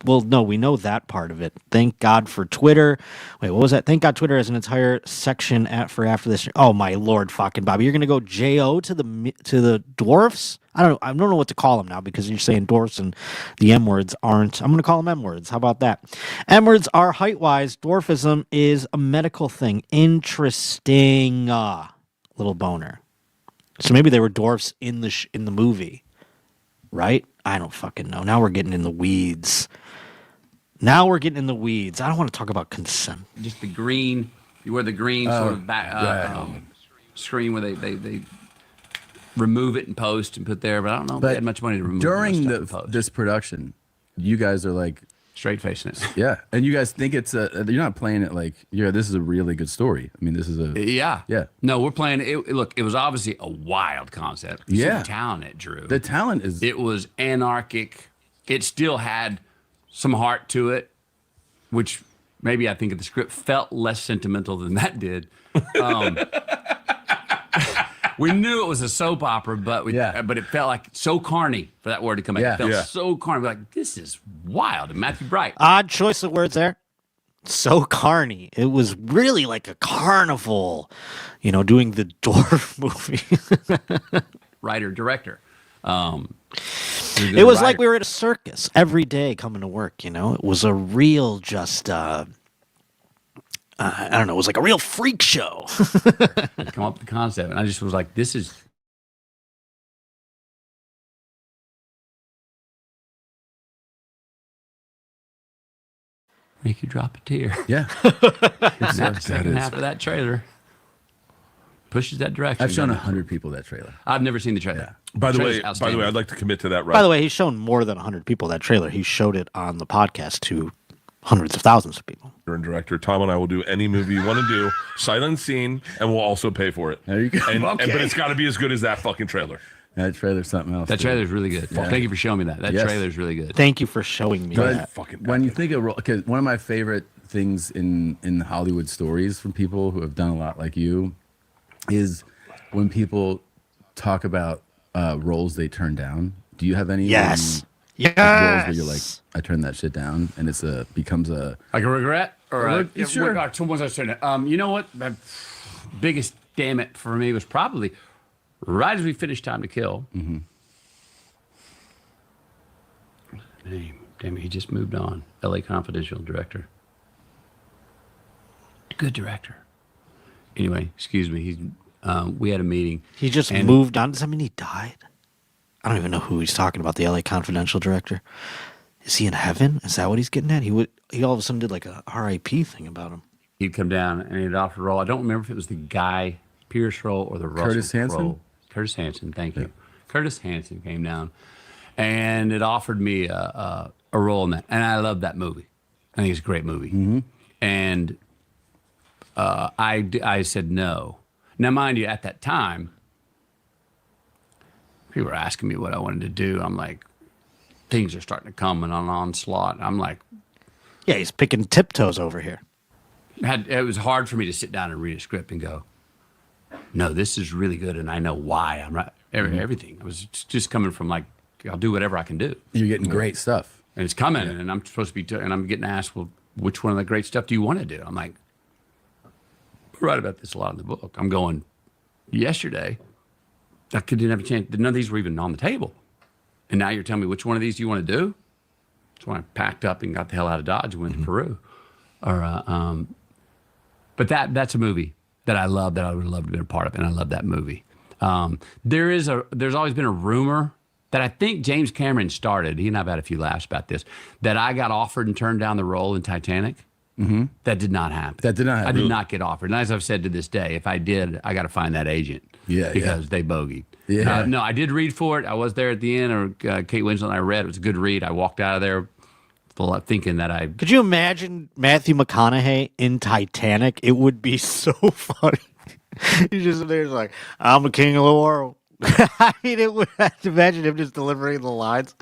Speaker 2: Well, no, we know that part of it. Thank God for Twitter. Wait, what was that? Thank God Twitter has an entire section for after this. Oh my Lord, fucking Bobby, you're gonna go JO to the dwarfs? I don't know what to call them now because you're saying dwarfs and the M words aren't. I'm gonna call them M words. How about that? M words are height wise. Dwarfism is a medical thing. Interesting. Little boner. So maybe they were dwarfs in the movie, right? I don't fucking know. Now we're getting in the weeds. I don't want to talk about consent.
Speaker 5: Just the green. You wear the green sort of back screen where they remove it in post and put there. But I don't know if they had much money to remove
Speaker 6: during
Speaker 5: post.
Speaker 6: this production. You guys are like
Speaker 5: straight facing it.
Speaker 6: Yeah, and you guys think it's you're not playing it like this is a really good story. I mean, this is
Speaker 5: yeah. No, we're playing it. Look, it was obviously a wild concept.
Speaker 6: Yeah,
Speaker 5: the talent it drew.
Speaker 6: The talent is.
Speaker 5: It was anarchic. It still had some heart to it, which maybe I think the script felt less sentimental than that did. We knew it was a soap opera, but it felt like so carny for that word to come out. It felt so carny. We're like, this is wild. And Matthew Bright.
Speaker 2: Odd choice of words there. So carny. It was really like a carnival, doing the dwarf movie.
Speaker 5: Writer, director.
Speaker 2: It was like we were at a circus every day coming to work, It was a real just... I don't know. It was like a real freak show.
Speaker 5: Come up with the concept, and I just was like, "This is." Make you drop a tear.
Speaker 6: Yeah.
Speaker 5: That second half of that trailer pushes that direction.
Speaker 6: I've shown 100 people that trailer.
Speaker 5: I've never seen the trailer.
Speaker 4: Yeah. By the way, I'd like to commit to that.
Speaker 2: By the way, he's shown more than 100 people that trailer. He showed it on the podcast to hundreds of thousands of people.
Speaker 4: And director Tom and I will do any movie you want to do, sight unseen, and we'll also pay for it.
Speaker 6: There you go.
Speaker 4: But it's got to be as good as that fucking trailer.
Speaker 6: That trailer's something else.
Speaker 5: That trailer's really good. Yeah. Thank you for showing me that. That trailer's really good.
Speaker 2: Thank you for showing me that.
Speaker 6: When you think of because one of my favorite things in Hollywood stories from people who have done a lot like you is when people talk about roles they turn down. Do you have any?
Speaker 2: Yes.
Speaker 6: Roles where you're like, I turned that shit down, and becomes a
Speaker 5: like a regret or
Speaker 6: sure.
Speaker 5: Someone's I turned it. You know what? biggest damn it for me was probably right as we finished Time to Kill.
Speaker 6: Mm-hmm.
Speaker 5: Name. Damn it, he just moved on. L.A. Confidential director. Good director. Anyway, excuse me. We had a meeting.
Speaker 2: He just moved on. Does that mean he died? I don't even know who he's talking about. The L.A. Confidential director. Is he in heaven? Is that what he's getting at? He all of a sudden did like a R.I.P. thing about him.
Speaker 5: He'd come down and he'd offer a role. I don't remember if it was the Guy Pearce role or the Russell
Speaker 6: Curtis Hanson?
Speaker 5: role. Curtis Hanson, thank you. Curtis Hanson came down, and it offered me a role in that, and I love that movie. I think it's a great movie.
Speaker 6: Mm-hmm.
Speaker 5: And I said no. Now, mind you, at that time, people were asking me what I wanted to do. I'm like, things are starting to come in an onslaught. I'm like,
Speaker 2: yeah, he's picking Tiptoes over here.
Speaker 5: It was hard for me to sit down and read a script and go, no, this is really good, and I know why. I'm right. Everything. I was just coming from like, I'll do whatever I can do.
Speaker 6: You're getting great stuff.
Speaker 5: And it's coming, and I'm supposed to be, and I'm getting asked, well, which one of the great stuff do you want to do? I'm like, I write about this a lot in the book. I'm going, yesterday, I didn't have a chance. None of these were even on the table. And now you're telling me which one of these do you want to do? That's when I packed up and got the hell out of Dodge and went to Peru. But that's a movie that I love, that I would love to be a part of, and I love that movie. There's always been a rumor that I think James Cameron started. He and I've had a few laughs about this. That I got offered and turned down the role in Titanic.
Speaker 6: Mm-hmm.
Speaker 5: That did not happen.
Speaker 6: That did not happen.
Speaker 5: I did not get offered. And as I've said to this day, if I did, I got to find that agent.
Speaker 6: Yeah,
Speaker 5: because they bogeyed.
Speaker 6: Yeah.
Speaker 5: No, I did read for it. I was there at the end, or Kate Winslet and I read. It was a good read. I walked out of there thinking that I...
Speaker 2: Could you imagine Matthew McConaughey in Titanic? It would be so funny. He's just there like, I'm the king of the world. I mean, it would have to imagine him just delivering the lines.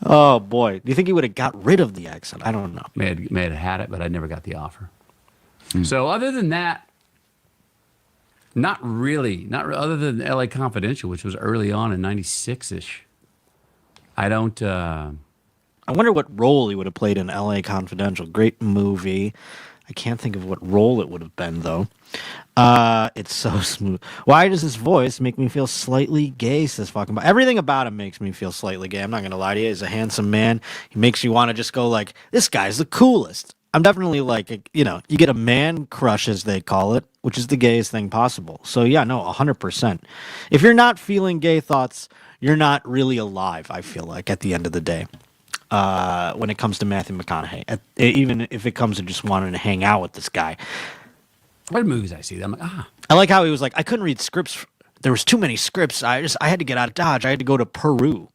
Speaker 2: Oh, boy. Do you think he would have got rid of the accent? I don't know.
Speaker 5: May have had it, but I never got the offer. So other than that, not really. Other than L.A. Confidential, which was early on in 96-ish. I don't...
Speaker 2: I wonder what role he would have played in L.A. Confidential. Great movie. I can't think of what role it would have been, though. It's so smooth. Why does his voice make me feel slightly gay, says fucking... Everything about him makes me feel slightly gay. I'm not going to lie to you. He's a handsome man. He makes you want to just go like, this guy's the coolest. I'm definitely like, you get a man crush, as they call it, which is the gayest thing possible. So, yeah, no, 100%. If you're not feeling gay thoughts, you're not really alive, I feel like, at the end of the day. When it comes to Matthew McConaughey, even if it comes to just wanting to hang out with this guy.
Speaker 5: What movies I see? I'm like,
Speaker 2: I like how he was like, I couldn't read scripts. There was too many scripts. I had to get out of Dodge. I had to go to Peru.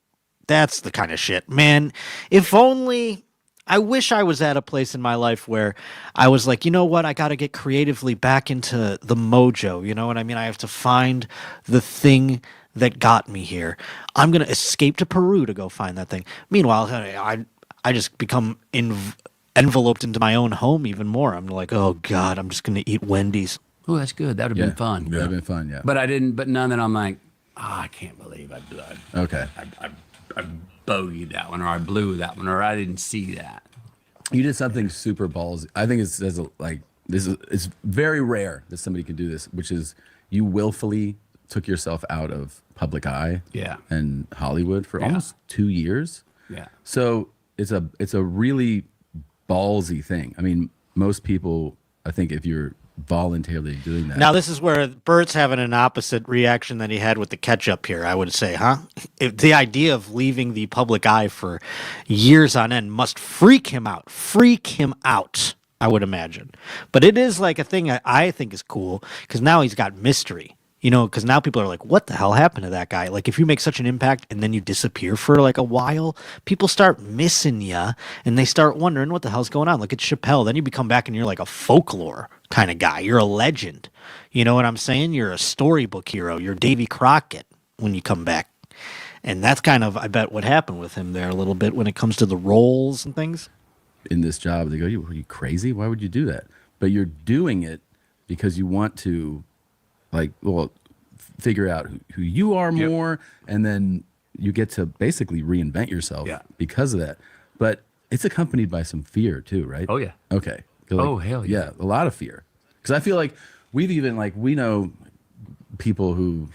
Speaker 2: That's the kind of shit, man. If only... I wish I was at a place in my life where I was like, you know what? I got to get creatively back into the mojo. You know what I mean? I have to find the thing that got me here. I'm going to escape to Peru to go find that thing. Meanwhile, I just become enveloped into my own home even more. I'm like, oh, God, I'm just going to eat Wendy's.
Speaker 5: Oh, that's good. That would have been fun.
Speaker 6: That would have been fun, yeah.
Speaker 5: But I didn't, but none that I'm like, I can't believe I bogeyed that one, or I blew that one, or I didn't see that.
Speaker 6: You did something super ballsy. I think it's very rare that somebody can do this, which is you willfully took yourself out of public eye and Hollywood for almost 2 years.
Speaker 5: Yeah.
Speaker 6: So it's a really ballsy thing. I mean, most people, I think if you're voluntarily doing that.
Speaker 2: Now, this is where Bert's having an opposite reaction than he had with the ketchup here, I would say, huh? The idea of leaving the public eye for years on end must freak him out. I would imagine. But it is like a thing I think is cool, because now he's got mystery. Because now people are like, what the hell happened to that guy? Like, if you make such an impact and then you disappear for like a while, people start missing you and they start wondering what the hell's going on. Look at Chappelle. Then you become back and you're like a folklore kind of guy. You're a legend. You know what I'm saying? You're a storybook hero. You're Davy Crockett when you come back. And that's kind of, I bet, what happened with him there a little bit when it comes to the roles and things.
Speaker 6: In this job, they go, are you crazy? Why would you do that? But you're doing it because you want to, figure out who you are more, and then you get to basically reinvent yourself because of that. But it's accompanied by some fear too, right?
Speaker 5: Oh, yeah.
Speaker 6: Okay.
Speaker 5: Oh, hell yeah.
Speaker 6: Yeah, a lot of fear. Because I feel like we've even we know people who,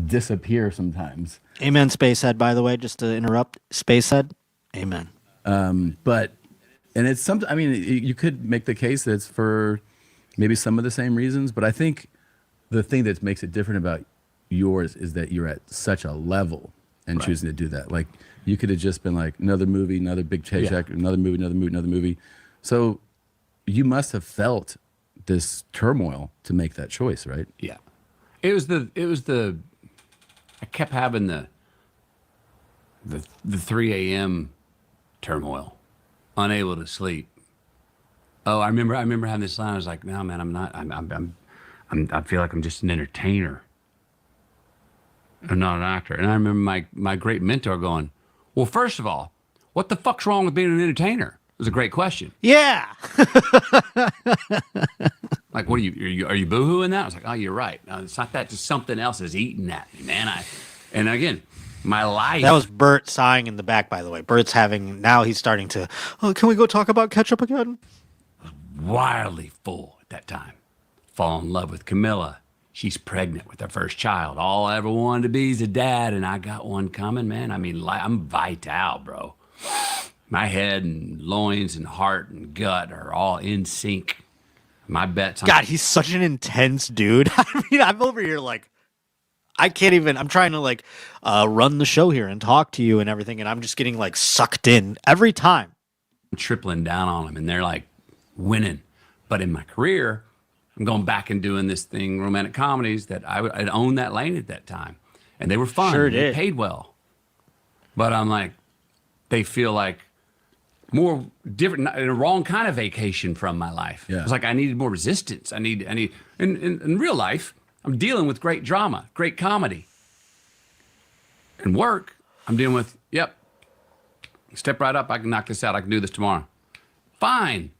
Speaker 6: disappear sometimes.
Speaker 2: Amen, Spacehead, by the way, just to interrupt. Spacehead, amen.
Speaker 6: But it's something, you could make the case that it's for maybe some of the same reasons, but I think the thing that makes it different about yours is that you're at such a level and choosing to do that. Like, you could have just been like, another movie, another big paycheck, another movie. So you must have felt this turmoil to make that choice, right?
Speaker 5: Yeah. It was the I kept having the 3 a.m. turmoil, unable to sleep. Oh, I remember having this line. I was like, no, man, I'm not. I feel like I'm just an entertainer. I'm not an actor. And I remember my great mentor going, well, first of all, what the fuck's wrong with being an entertainer? It was a great question.
Speaker 2: Yeah.
Speaker 5: Like, what are you boohooing that? I was like, oh, you're right. No, it's not that. Just something else is eating at me, man. And again, my life.
Speaker 2: That was Bert sighing in the back, by the way. Bert's now he's starting to, oh, can we go talk about ketchup again?
Speaker 5: Wildly full at that time. Fall in love with Camilla. She's pregnant with her first child. All I ever wanted to be is a dad, and I got one coming, man. I'm vital, bro. My head and loins and heart and gut are all in sync. My bets.
Speaker 2: God, he's such an intense dude. I'm over here like, I can't even. I'm trying to run the show here and talk to you and everything, and I'm just getting sucked in every time.
Speaker 5: I'm tripling down on them, and they're winning. But in my career, I'm going back and doing this thing, romantic comedies, that I'd owned that lane at that time, and they were fun.
Speaker 2: Sure
Speaker 5: They
Speaker 2: did.
Speaker 5: paid well, but I'm like, they feel like more different, in a wrong kind of vacation from my life.
Speaker 6: Yeah.
Speaker 5: It's like I needed more resistance. I need in real life, I'm dealing with great drama, great comedy. In work, I'm dealing with, step right up, I can knock this out, I can do this tomorrow. Fine.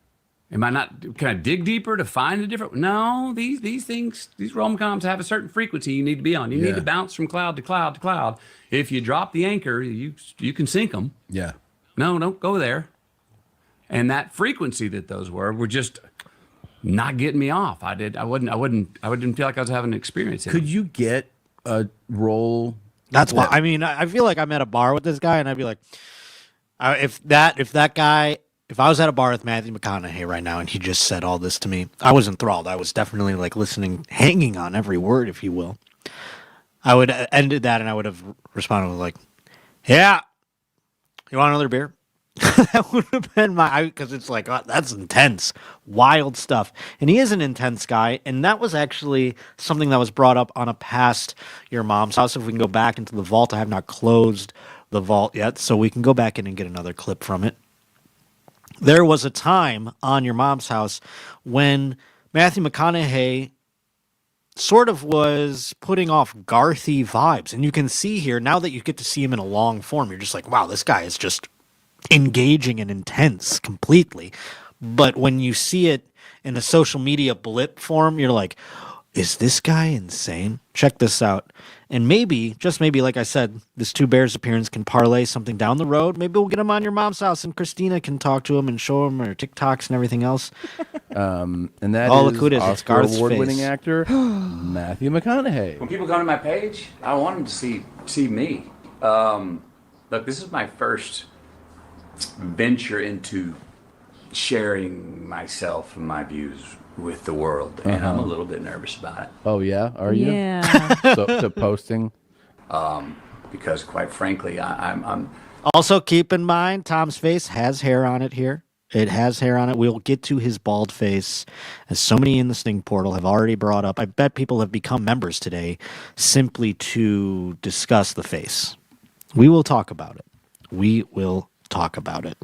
Speaker 5: Can I dig deeper to find a different? No, these things, these rom-coms have a certain frequency you need to be on. You need to bounce from cloud to cloud to cloud. If you drop the anchor, you can sink them.
Speaker 6: Yeah.
Speaker 5: No, don't go there. And that frequency that those were just not getting me off. I didn't feel like I was having an experience.
Speaker 6: Could you get a role?
Speaker 2: That's why. I feel like I'm at a bar with this guy, and I'd be like, if I was at a bar with Matthew McConaughey right now, and he just said all this to me, I was enthralled. I was definitely listening, hanging on every word, if you will. I would have ended that, and I would have responded with yeah, you want another beer? That would have been because it's that's intense, wild stuff. And he is an intense guy. And that was actually something that was brought up on a past Your Mom's House. If we can go back into the vault, I have not closed the vault yet, so we can go back in and get another clip from it. There was a time on Your Mom's House when Matthew McConaughey sort of was putting off Garthy vibes. And you can see here, now that you get to see him in a long form, you're just like, wow, this guy is just engaging and intense completely. But when you see it in a social media blip form, you're like, is this guy insane? Check this out. And maybe, just maybe, like I said, this Two Bears appearance can parlay something down the road. Maybe we'll get him on Your Mom's House, and Christina can talk to him and show him her TikToks and everything else.
Speaker 6: And that
Speaker 2: oh,
Speaker 6: is
Speaker 2: look who it is. It's Garth's
Speaker 6: award-winning
Speaker 2: face.
Speaker 6: actor Matthew McConaughey.
Speaker 5: When people go to my page, I want them to see me. Look, this is my first venture into sharing myself and my views with the world, and I'm a little bit nervous about it.
Speaker 6: Oh yeah, are you?
Speaker 10: Yeah.
Speaker 6: So posting,
Speaker 5: because quite frankly, I'm.
Speaker 2: Also, keep in mind, Tom's face has hair on it here. It has hair on it. We'll get to his bald face, as so many in the Sting Portal have already brought up. I bet people have become members today simply to discuss the face. We will talk about it. We will talk about it.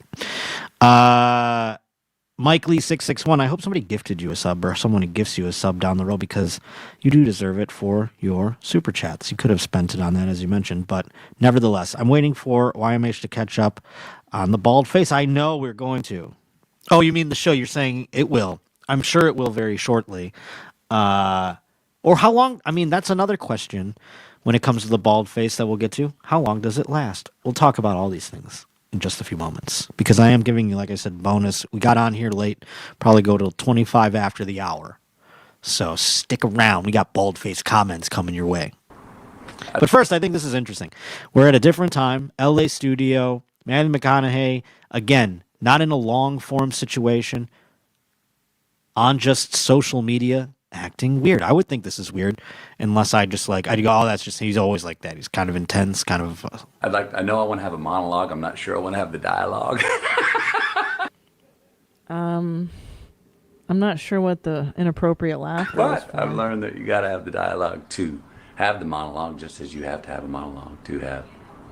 Speaker 2: Mike Lee 661, I hope somebody gifted you a sub, or someone who gifts you a sub down the road, because you do deserve it for your super chats. You could have spent it on that, as you mentioned, but nevertheless, I'm waiting for YMH to catch up on the bald face. I know we're going to. Oh, you mean the show? You're saying it will. I'm sure it will very shortly. Or how long? I mean, that's another question when it comes to the bald face that we'll get to. How long does it last? We'll talk about all these things in just a few moments, because I am giving you, like I said, bonus. We got on here late, probably go till 25 after the hour. So stick around. We got bald-faced comments coming your way. But first, I think this is interesting. We're at a different time. LA studio. Matthew McConaughey, again, not in a long-form situation. On just social media, acting weird. I would think this is weird, unless I'd go, oh, that's just, he's always like that. He's kind of intense, kind of.
Speaker 14: I know I want to have a monologue. I'm not sure I want to have the dialogue.
Speaker 10: I'm not sure what the inappropriate laughter is
Speaker 14: But
Speaker 10: for.
Speaker 14: I've learned that you got to have the dialogue to have the monologue, just as you have to have a monologue to have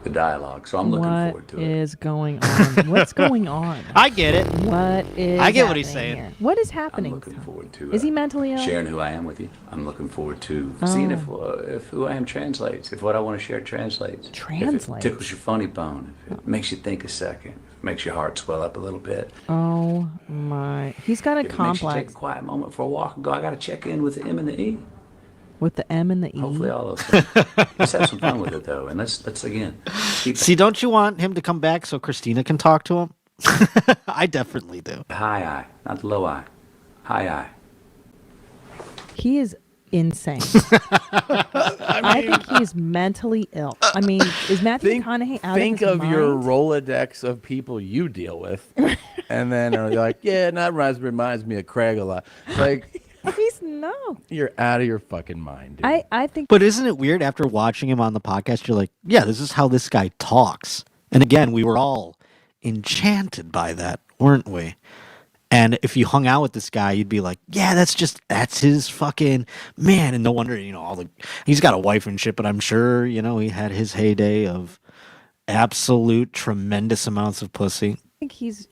Speaker 14: the dialogue. So I'm looking forward to it.
Speaker 10: What is going on? What's going on?
Speaker 2: I get it.
Speaker 10: What is
Speaker 2: I get what he's
Speaker 10: happening
Speaker 2: saying.
Speaker 10: here? What is happening?
Speaker 14: I'm looking forward to
Speaker 10: Is he mentally ill?
Speaker 14: sharing who I am with you. I'm looking forward to seeing if who I am translates, if what I want to share translates.
Speaker 10: Translates?
Speaker 14: If it tickles your funny bone, if it makes you think a second, if it makes your heart swell up a little bit.
Speaker 10: Oh my! He's got a
Speaker 14: If it makes you take
Speaker 10: complex
Speaker 14: a quiet moment for a walk and go, I got to check in with the M and the E.
Speaker 10: with the M and the E.
Speaker 14: Hopefully all those things. Let's have some fun with it though, and let's again.
Speaker 2: See, don't you want him to come back so Christina can talk to him? I definitely do.
Speaker 14: High eye, not the low eye. High eye.
Speaker 10: He is insane. I think he is mentally ill. I mean, is Matthew McConaughey out
Speaker 6: Think
Speaker 10: of his
Speaker 6: of your
Speaker 10: mind?
Speaker 6: Rolodex of people you deal with, and then are like, yeah, that reminds me of Craig a lot. Like,
Speaker 10: He's no.
Speaker 6: you're out of your fucking mind, dude.
Speaker 10: I think.
Speaker 2: But isn't it weird after watching him on the podcast? You're like, yeah, this is how this guy talks. And again, we were all enchanted by that, weren't we? And if you hung out with this guy, you'd be like, yeah, that's his fucking man. And no wonder, he's got a wife and shit, but I'm sure, he had his heyday of absolute tremendous amounts of pussy.
Speaker 10: I think he's.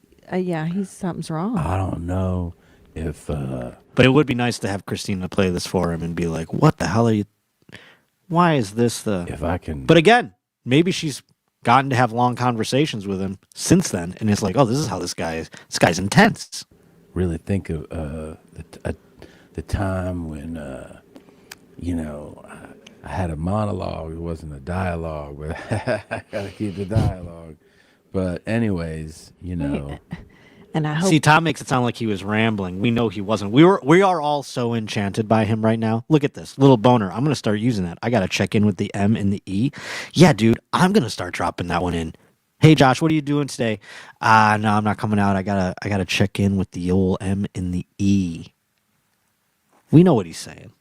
Speaker 10: Something's wrong.
Speaker 6: I don't know if.
Speaker 2: But it would be nice to have Christina play this for him and be like, what the hell are you? Why is this the.
Speaker 6: If I can.
Speaker 2: But again, maybe she's gotten to have long conversations with him since then. And it's like, oh, this is how this guy is. This guy's intense.
Speaker 6: Really think of the time when, I had a monologue. It wasn't a dialogue, but I got to keep the dialogue. But anyways,
Speaker 10: And I hope.
Speaker 2: See, Tom makes it sound like he was rambling. We know he wasn't. We are all so enchanted by him right now. Look at this little boner. I'm gonna start using that. I gotta check in with the M and the E. Yeah, dude, I'm gonna start dropping that one in. Hey, Josh, what are you doing today? No, I'm not coming out. I gotta check in with the old M and the E. We know what he's saying.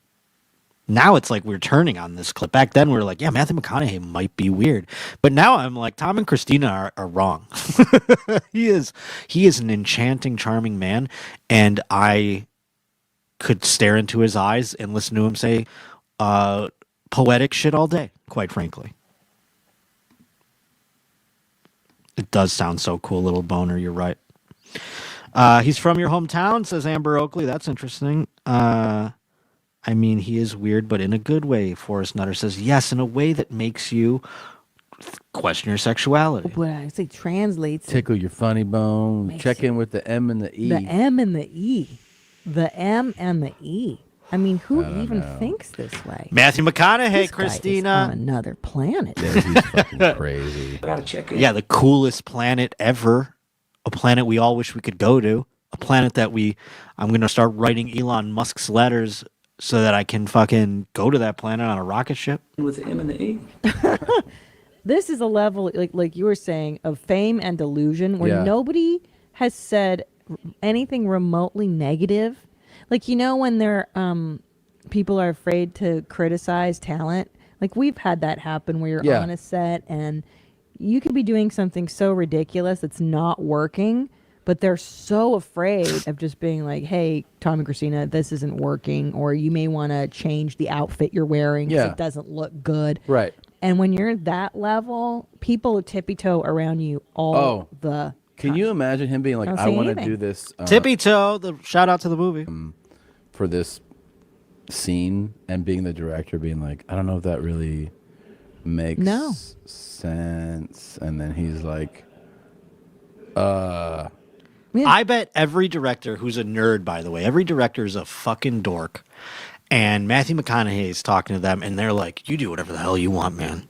Speaker 2: Now it's like we're turning on this clip. Back then we were like, yeah, Matthew McConaughey might be weird. But now I'm like, Tom and Christina are wrong. He is an enchanting, charming man. And I could stare into his eyes and listen to him say poetic shit all day, quite frankly. It does sound so cool, little boner. You're right. He's from your hometown, says Amber Oakley. That's interesting. I mean, he is weird, but in a good way. Forrest Nutter says, yes, in a way that makes you question your sexuality.
Speaker 10: What I say translates.
Speaker 6: Tickle your funny bone. Check in with the M and the E.
Speaker 10: The M and the E. The M and the E. I mean, who even thinks this way?
Speaker 2: Matthew McConaughey,
Speaker 10: This
Speaker 2: Christina.
Speaker 10: guy is on another planet.
Speaker 6: Yeah, he's fucking crazy.
Speaker 14: I gotta check in.
Speaker 2: Yeah, the coolest planet ever. A planet we all wish we could go to. A planet that I'm going to start writing Elon Musk's letters so that I can fucking go to that planet on a rocket ship.
Speaker 14: With the M and the E.
Speaker 10: This is a level, like you were saying, of fame and delusion where
Speaker 6: Yeah.
Speaker 10: nobody has said anything remotely negative. Like, when they're people are afraid to criticize talent. Like, we've had that happen where you're on a set and you could be doing something so ridiculous that's not working, but they're so afraid of just being like, hey, Tom and Christina, this isn't working, or you may want to change the outfit you're wearing because it doesn't look good.
Speaker 6: Right.
Speaker 10: And when you're that level, people tippy-toe around you all the
Speaker 6: Can you imagine him being like,
Speaker 10: Don't
Speaker 6: I
Speaker 10: say
Speaker 6: want to
Speaker 10: anything.
Speaker 6: do this
Speaker 2: Tippy-toe, the shout out to the movie.
Speaker 6: for this scene, and being the director being like, I don't know if that really makes sense. And then he's like,
Speaker 2: I bet every director who's a nerd, by the way, every director is a fucking dork. And Matthew McConaughey is talking to them, and they're like, you do whatever the hell you want, man.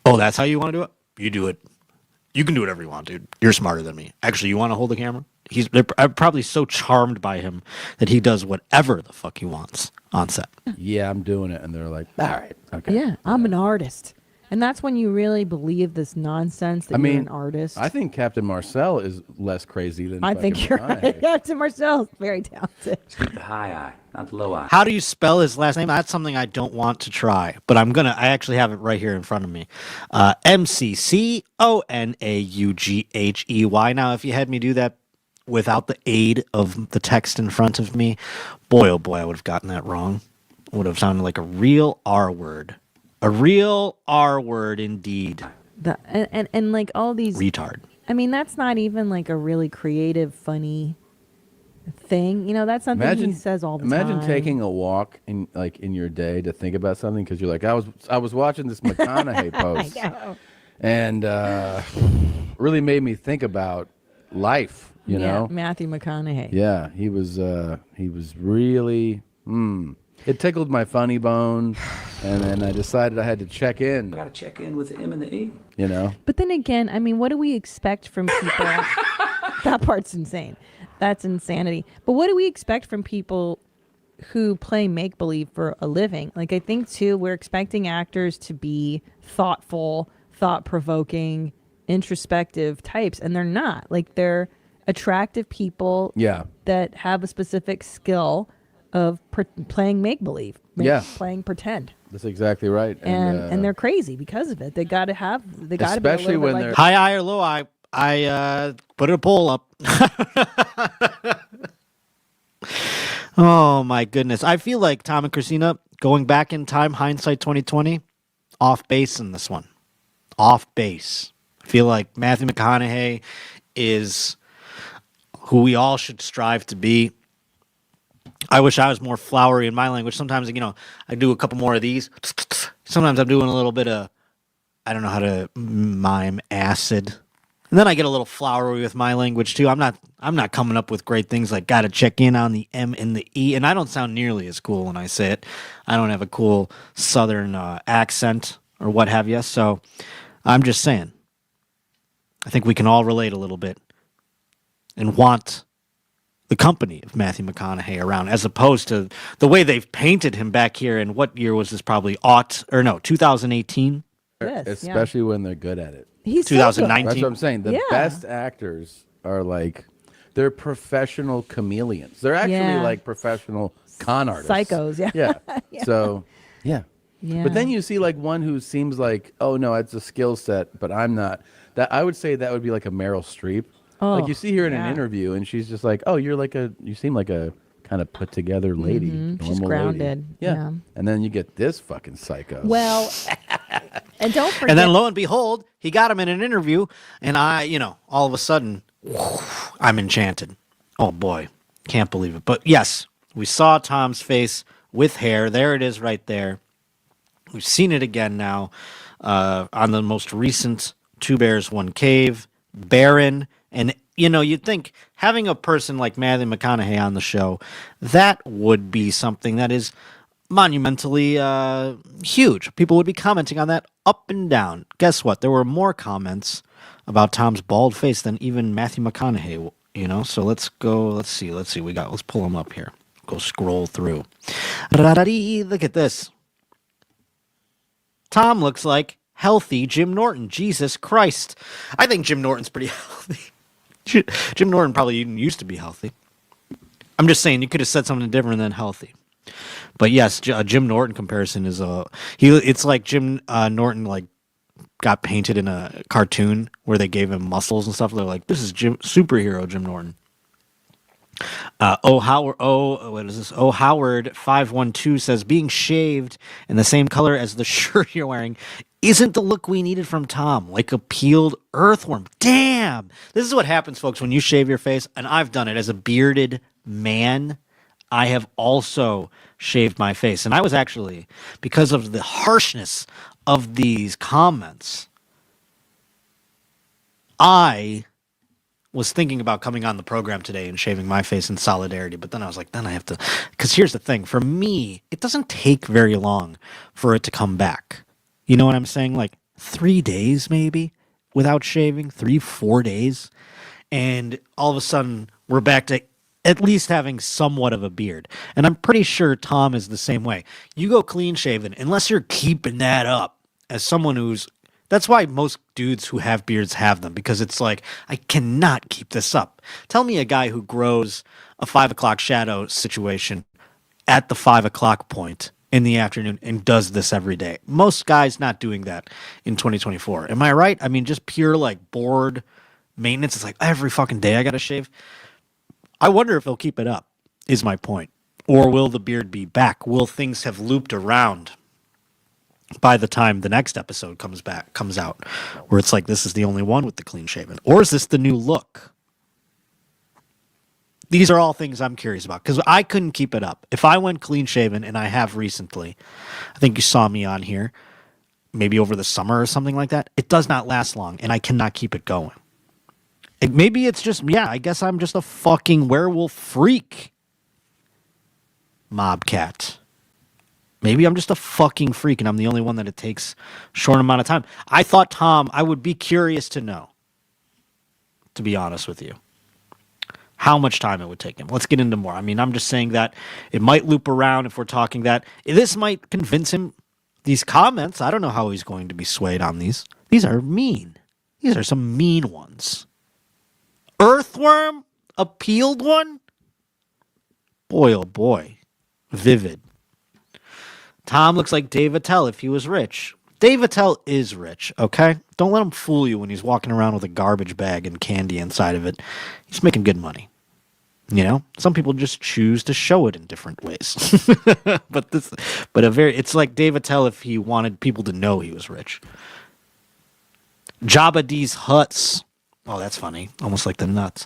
Speaker 2: Oh, that's how you want to do it? You do it You can do whatever you want, dude. You're smarter than me. Actually, you want to hold the camera? I'm probably so charmed by him that he does whatever the fuck he wants on set.
Speaker 6: Yeah, I'm doing it. And they're like, all right, okay.
Speaker 10: Yeah, I'm an artist. And that's when you really believe this nonsense that you're an artist.
Speaker 6: I think Captain Marcel is less crazy than
Speaker 10: I think you're right. Captain Marcel's very talented.
Speaker 14: Keep the high eye, not the low eye.
Speaker 2: How do you spell his last name? That's something I don't want to try, but I actually have it right here in front of me. McConaughey. Now, if you had me do that without the aid of the text in front of me, boy, oh boy, I would have gotten that wrong. It would have sounded like a real R word. A real R word indeed.
Speaker 10: And like all these
Speaker 2: retard.
Speaker 10: I mean, that's not even like a really creative, funny thing. You know, that's something he says all the time.
Speaker 6: Imagine taking a walk in your day to think about something because you're like, I was watching this McConaughey post,
Speaker 10: I know.
Speaker 6: and really made me think about life. You know,
Speaker 10: Matthew McConaughey.
Speaker 6: Yeah, he was really. It tickled my funny bone, and then I decided I had to check in.
Speaker 14: I got to check in with the M and the E.
Speaker 6: You know.
Speaker 10: But then again, I mean, what do we expect from people? That part's insane. That's insanity. But what do we expect from people who play make-believe for a living? Like, I think, too, we're expecting actors to be thoughtful, thought-provoking, introspective types, and they're not. Like, they're attractive people that have a specific skill of playing make-believe, playing pretend.
Speaker 6: That's exactly right.
Speaker 10: And they're crazy because of it. They got to be a
Speaker 6: especially when
Speaker 10: they're
Speaker 2: high eye or low eye. I put a poll up. Oh my goodness. I feel like Tom and Christina, going back in time, hindsight 2020, off base in this one. Off base. I feel like Matthew McConaughey is who we all should strive to be. I wish I was more flowery in my language. Sometimes, I do a couple more of these. Sometimes I'm doing a little bit of, I don't know how to mime acid. And then I get a little flowery with my language too. I'm not coming up with great things like gotta check in on the M and the E. And I don't sound nearly as cool when I say it. I don't have a cool southern accent or what have you. So I'm just saying, I think we can all relate a little bit and want the company of Matthew McConaughey around, as opposed to the way they've painted him back here. And what year was this? Probably 2018.
Speaker 10: Yes,
Speaker 6: especially when they're good at it.
Speaker 10: He's
Speaker 2: 2019.
Speaker 6: That's what I'm saying. The best actors are they're professional chameleons. They're actually like professional con artists.
Speaker 10: Psychos,
Speaker 6: yeah. So, yeah. But then you see one who seems like, oh no, it's a skill set, but I'm not. That I would say that would be like a Meryl Streep.
Speaker 10: Oh,
Speaker 6: you see her in an interview, and she's just like, "Oh, you seem like a kind of put together lady, normal
Speaker 10: She's grounded."
Speaker 6: Lady. Yeah. And then you get this fucking psycho.
Speaker 10: Well, and don't forget.
Speaker 2: And then lo and behold, he got him in an interview, and all of a sudden, I'm enchanted. Oh boy, can't believe it. But yes, we saw Tom's face with hair. There it is, right there. We've seen it again now on the most recent Two Bears, One Cave, Baron. And, you'd think having a person like Matthew McConaughey on the show, that would be something that is monumentally huge. People would be commenting on that up and down. Guess what? There were more comments about Tom's bald face than even Matthew McConaughey, So let's see. Let's pull him up here. Go scroll through. Look at this. Tom looks like healthy Jim Norton. Jesus Christ. I think Jim Norton's pretty healthy. Jim Norton probably even used to be healthy. I'm just saying you could have said something different than healthy. But yes, a Jim Norton comparison is it's like Jim Norton got painted in a cartoon where they gave him muscles and stuff. They're like, this is superhero Jim Norton. Howard 512 says being shaved in the same color as the shirt you're wearing isn't the look we needed from Tom, like a peeled earthworm. Damn. This is what happens, folks, when you shave your face, and I've done it as a bearded man. I have also shaved my face, and I was actually, because of the harshness of these comments, I was thinking about coming on the program today and shaving my face in solidarity, but then I was like, then I have to, because here's the thing, for me, it doesn't take very long for it to come back. You know what I'm saying? 3 days maybe, without shaving, 3-4 days, and all of a sudden we're back to at least having somewhat of a beard. And I'm pretty sure Tom is the same way. You go clean shaven, unless you're keeping that up as someone who's, that's why most dudes who have beards have them, because it's like, I cannot keep this up. Tell me a guy who grows a 5 o'clock shadow situation at the 5 o'clock point in the afternoon and does this every day. Most guys not doing that in 2024. Am I right? I mean, just pure like bored maintenance. It's like every fucking day I got to shave. I wonder if he'll keep it up, is my point. Or will the beard be back? Will things have looped around by the time the next episode comes out, where it's like, this is the only one with the clean shaven? Or is this the new look? These are all things I'm curious about, because I couldn't keep it up. If I went clean shaven, and I have recently, I think you saw me on here, maybe over the summer or something like that, it does not last long, and I cannot keep it going. Maybe it's just, yeah, I guess I'm just a fucking werewolf freak. Mobcat. Maybe I'm just a fucking freak and I'm the only one that it takes a short amount of time. I thought Tom, I would be curious to know, to be honest with you, how much time it would take him. Let's get into more. I mean, I'm just saying that it might loop around if we're talking that. This might convince him. These comments, I don't know how he's going to be swayed on these. These are mean. These are some mean ones. Earthworm? A peeled one? Boy, oh boy. Vivid. Tom looks like Dave Attell if he was rich. Dave Attell is rich, okay? Don't let him fool you when he's walking around with a garbage bag and candy inside of it. He's making good money. You know? Some people just choose to show it in different ways. It's like Dave Attell if he wanted people to know he was rich. Jabba D's Huts. Oh, that's funny. Almost like the nuts.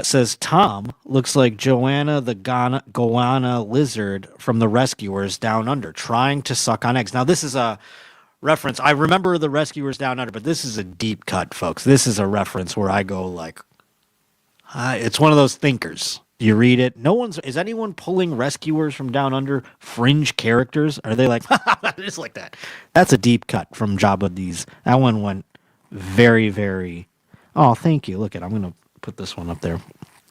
Speaker 2: Says, Tom looks like Joanna the Goanna lizard from The Rescuers Down Under, trying to suck on eggs. Now, this is a reference. I remember The Rescuers Down Under, but this is a deep cut, folks. This is a reference where I go like, it's one of those thinkers. You read it. Is anyone pulling Rescuers from Down Under fringe characters? Are they like, just like that? That's a deep cut from Jabba D's. That one went very, very... Oh, thank you. Look I'm going to put this one up there.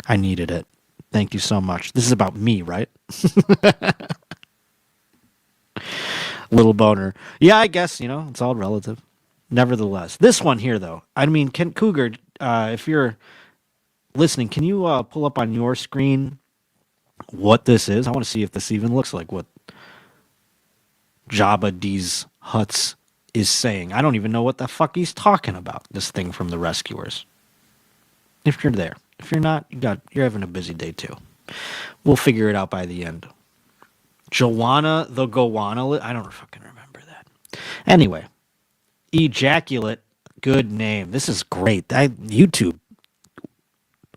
Speaker 2: I needed it. Thank you so much. This is about me, right? Little boner. Yeah, I guess, it's all relative. Nevertheless. This one here, though. I mean, Cougar, if you're listening, can you pull up on your screen what this is? I want to see if this even looks like what Jabba D's Huts is saying. I don't even know what the fuck he's talking about, this thing from The Rescuers. If you're there. If you're not, you're having a busy day too. We'll figure it out by the end. Joanna the Goanna, I don't fucking remember that. Anyway, Ejaculate, good name. This is great. YouTube,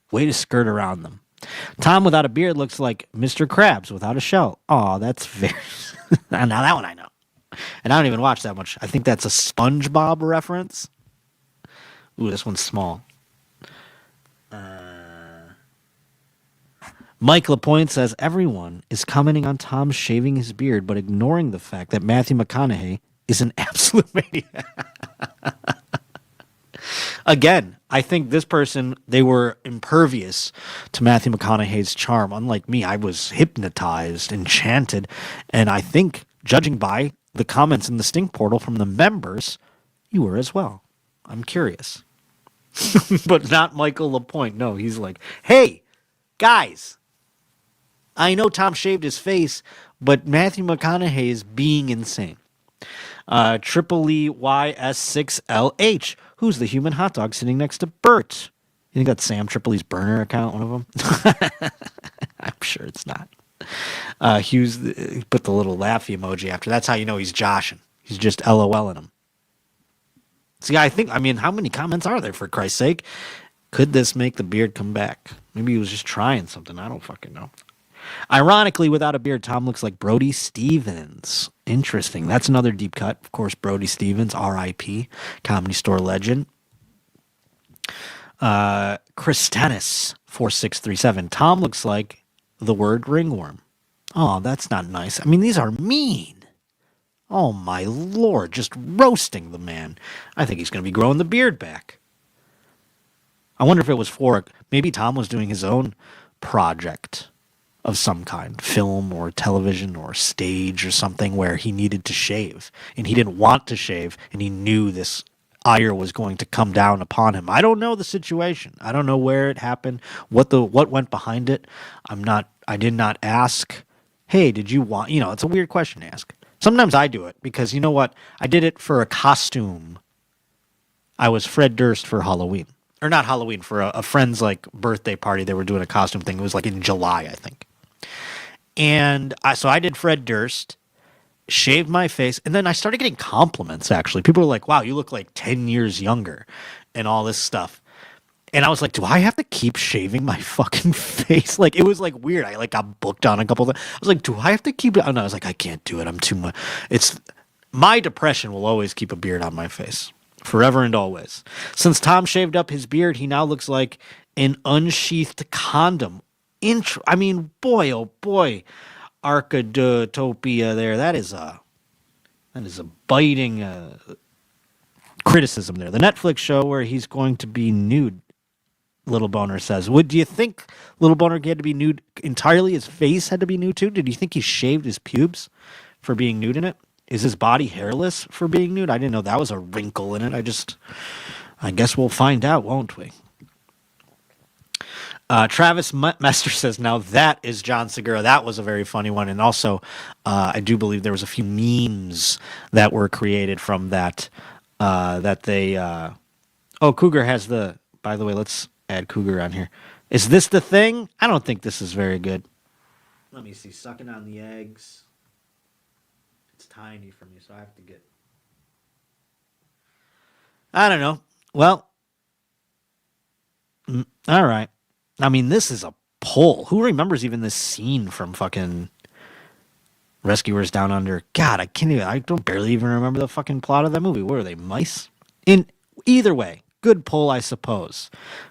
Speaker 2: way to skirt around them. Tom without a beard looks like Mr. Krabs without a shell. Oh, that's very... Now that one I know. And I don't even watch that much. I think that's a SpongeBob reference. Ooh, this one's small. Mike LaPointe says, everyone is commenting on Tom shaving his beard, but ignoring the fact that Matthew McConaughey is an absolute maniac. Again, I think this person, they were impervious to Matthew McConaughey's charm. Unlike me, I was hypnotized, enchanted, and I think, judging by the comments in the Stink Portal from the members, you were as well. I'm curious. But not Michael LaPointe. No, he's like, hey, guys, I know Tom shaved his face, but Matthew McConaughey is being insane. Triple EYS6LH. Who's the human hot dog sitting next to Bert? You think that's Sam Tripoli's burner account, one of them? I'm sure it's not. Hughes put the little laughy emoji after. That's how you know he's joshing. He's just LOLing him. See, how many comments are there, for Christ's sake? Could this make the beard come back? Maybe he was just trying something. I don't fucking know. Ironically, without a beard, Tom looks like Brody Stevens. Interesting. That's another deep cut. Of course, Brody Stevens, R.I.P., Comedy Store legend. Christanis, 4637. Tom looks like the word ringworm. Oh, that's not nice. I mean, these are mean. Oh my lord, just roasting the man. I think he's going to be growing the beard back. I wonder if it was for, maybe Tom was doing his own project of some kind, film or television or stage or something, where he needed to shave and he didn't want to shave and he knew this ire was going to come down upon him. I don't know the situation. I don't know where it happened, what went behind it. I did not ask, hey, did you want, it's a weird question to ask. Sometimes I do it because, you know what? I did it for a costume. I was Fred Durst for Halloween. Or not Halloween, for a friend's birthday party. They were doing a costume thing. It was in July, I think. And so I did Fred Durst, shaved my face, and then I started getting compliments, actually. People were like, wow, you look 10 years younger and all this stuff. And I was like, do I have to keep shaving my fucking face? It was weird. I got booked on a couple of them. I was like, do I have to keep it? And I was like, I can't do it. I'm too much. My depression will always keep a beard on my face. Forever and always. Since Tom shaved up his beard, he now looks like an unsheathed condom. I mean, boy, oh boy, Arcadotopia there. That is a biting criticism there. The Netflix show where he's going to be nude, Little Boner says. Do you think Little Boner had to be nude entirely? His face had to be nude too? Did you think he shaved his pubes for being nude in it? Is his body hairless for being nude? I didn't know that was a wrinkle in it. I guess we'll find out, won't we? Travis Mester says, now that is John Segura. That was a very funny one. And also, I do believe there was a few memes that were created from that, Cougar has by the way, let's add Cougar on here. Is this the thing? I don't think this is very good. Let me see. Sucking on the eggs. It's tiny for me, so I have to get... I don't know. Well, all right. I mean, this is a pull. Who remembers even this scene from fucking Rescuers Down Under? God, I don't barely even remember the fucking plot of that movie. What are they, mice? In either way, good pull, I suppose.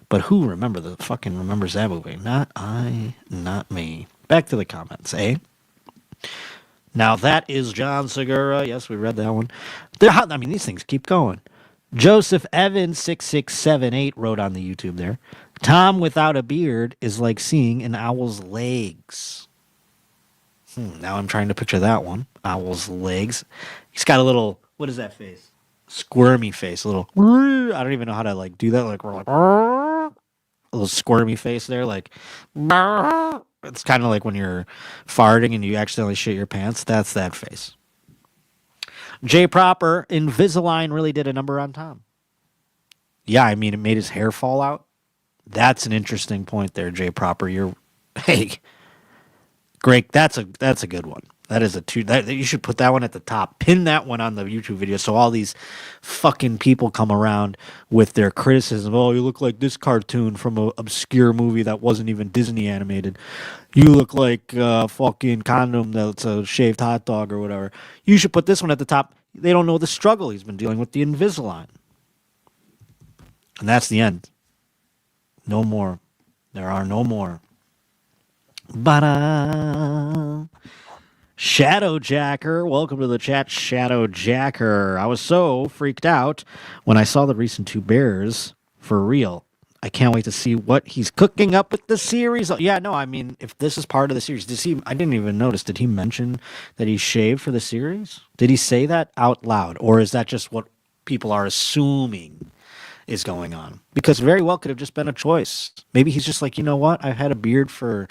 Speaker 2: But who remembers that movie? Not I, not me. Back to the comments, eh? Now that is John Segura. Yes, we read that one. These things keep going. Joseph Evans 6678 wrote on the YouTube there. Tom without a beard is like seeing an owl's legs. Now I'm trying to picture that one. Owl's legs. He's got a little, what is that face? Squirmy face. A little, I don't even know how to do that. A little squirmy face there. It's kind of like when you're farting and you accidentally shit your pants. That's that face. Jay Proper, Invisalign really did a number on Tom. Yeah, I mean, it made his hair fall out. That's an interesting point there, Jay Proper. Hey, Greg, that's a good one. That is you should put that one at the top. Pin that one on the YouTube video so all these fucking people come around with their criticism. Oh, you look like this cartoon from an obscure movie that wasn't even Disney animated. You look like a fucking condom that's a shaved hot dog or whatever. You should put this one at the top. They don't know the struggle he's been dealing with the Invisalign. And that's the end. No more. There are no more. Ba-da. Shadowjacker, welcome to the chat, Shadowjacker. I was so freaked out when I saw the recent Two Bears for real. I can't wait to see what he's cooking up with the series. Yeah, no, I mean, if this is part of the series, I didn't even notice. Did he mention that he shaved for the series? Did he say that out loud? Or is that just what people are assuming is going on? Because very well could have just been a choice. Maybe he's just like, you know what? I've had a beard for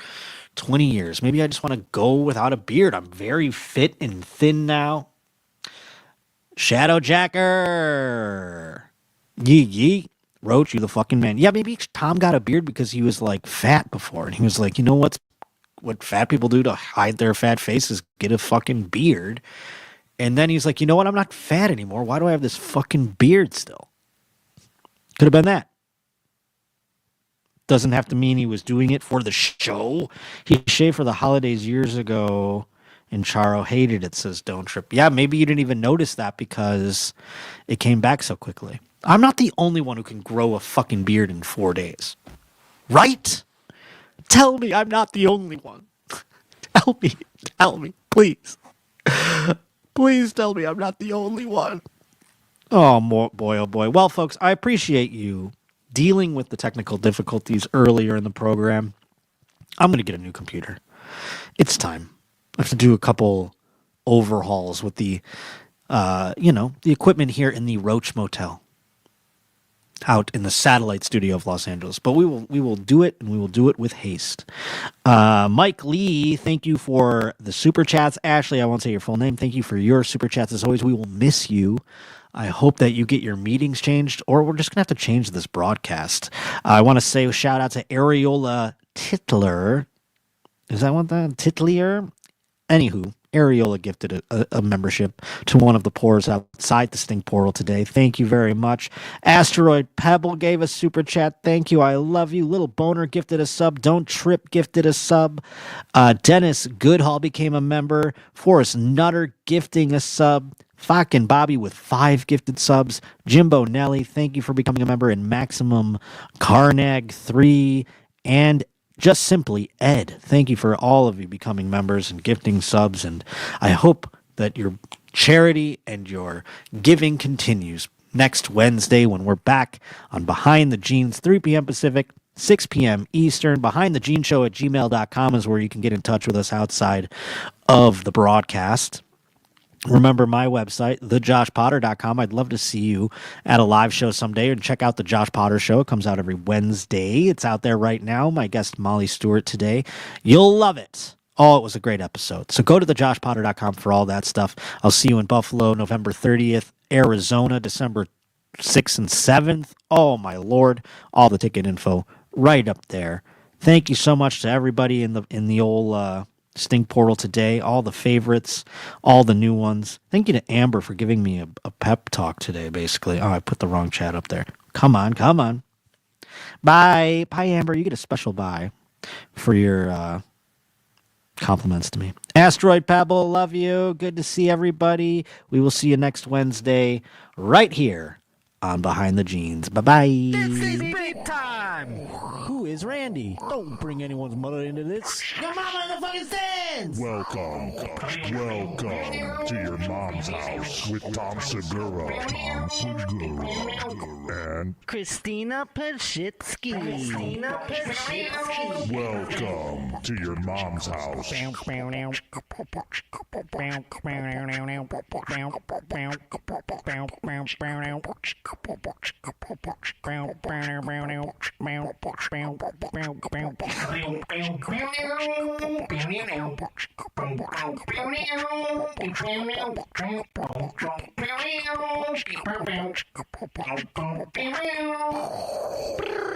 Speaker 2: 20 years. Maybe I just want to go without a beard. I'm very fit and thin now. Shadowjacker. Yee. Roach, you the fucking man. Yeah, maybe Tom got a beard because he was fat before. And he was like, you know what fat people do to hide their fat faces? Get a fucking beard. And then he's like, you know what? I'm not fat anymore. Why do I have this fucking beard still? Could have been that. Doesn't have to mean he was doing it for the show. He shaved for the holidays years ago, and Charo hated it, says Don't Trip. Yeah, maybe you didn't even notice that because it came back so quickly. I'm not the only one who can grow a fucking beard in 4 days. Right? Tell me I'm not the only one. Tell me, please. Please tell me I'm not the only one. Oh, boy, oh, boy. Well, folks, I appreciate you dealing with the technical difficulties earlier in the program. I'm going to get a new computer. It's time. I have to do a couple overhauls with the equipment here in the Roach Motel out in the satellite studio of Los Angeles. But we will do it, and we will do it with haste. Mike Lee, thank you for the super chats. Ashley, I won't say your full name. Thank you for your super chats. As always, we will miss you. I hope that you get your meetings changed, or we're just going to have to change this broadcast. I want to say a shout out to Areola Titler. Is that what that? Titlier? Anywho, Areola gifted a membership to one of the pores outside the Stink Portal today. Thank you very much. Asteroid Pebble gave a super chat. Thank you. I love you. Little Boner gifted a sub. Don't Trip gifted a sub. Dennis Goodhall became a member. Forrest Nutter gifting a sub. Fucking Bobby with 5 gifted subs. Jimbo Nelly, thank you for becoming a member. And Maximum Carnag 3. And just simply Ed, thank you for all of you becoming members and gifting subs. And I hope that your charity and your giving continues next Wednesday when we're back on Behind the Jeans, 3 p.m. Pacific, 6 p.m. Eastern. BehindTheJeansShow@gmail.com is where you can get in touch with us outside of the broadcast. Remember my website, thejoshpotter.com. I'd love to see you at a live show someday, and check out the Josh Potter Show. It comes out every Wednesday. It's out there right now. My guest, Molly Stewart, today. You'll love it. Oh, it was a great episode. So go to thejoshpotter.com for all that stuff. I'll see you in Buffalo, November 30th, Arizona, December 6th and 7th. Oh, my Lord. All the ticket info right up there. Thank you so much to everybody in the old Stink Portal today, all the favorites, all the new ones. Thank you to Amber for giving me a pep talk today, basically. Oh, I put the wrong chat up there. Come on. Bye, Amber. You get a special bye for your compliments to me. Asteroid Pebble, love you. Good to see everybody. We will see you next Wednesday right here on Behind the Jeans. Bye-bye.
Speaker 1: This is big time.
Speaker 2: Who is Randy?
Speaker 1: Don't bring anyone's mother into this. Your mama in the fucking stands.
Speaker 3: Welcome to your mom's house with Tom Segura. And
Speaker 1: Christina Pashitsky.
Speaker 3: welcome to your mom's house.
Speaker 1: Brrr.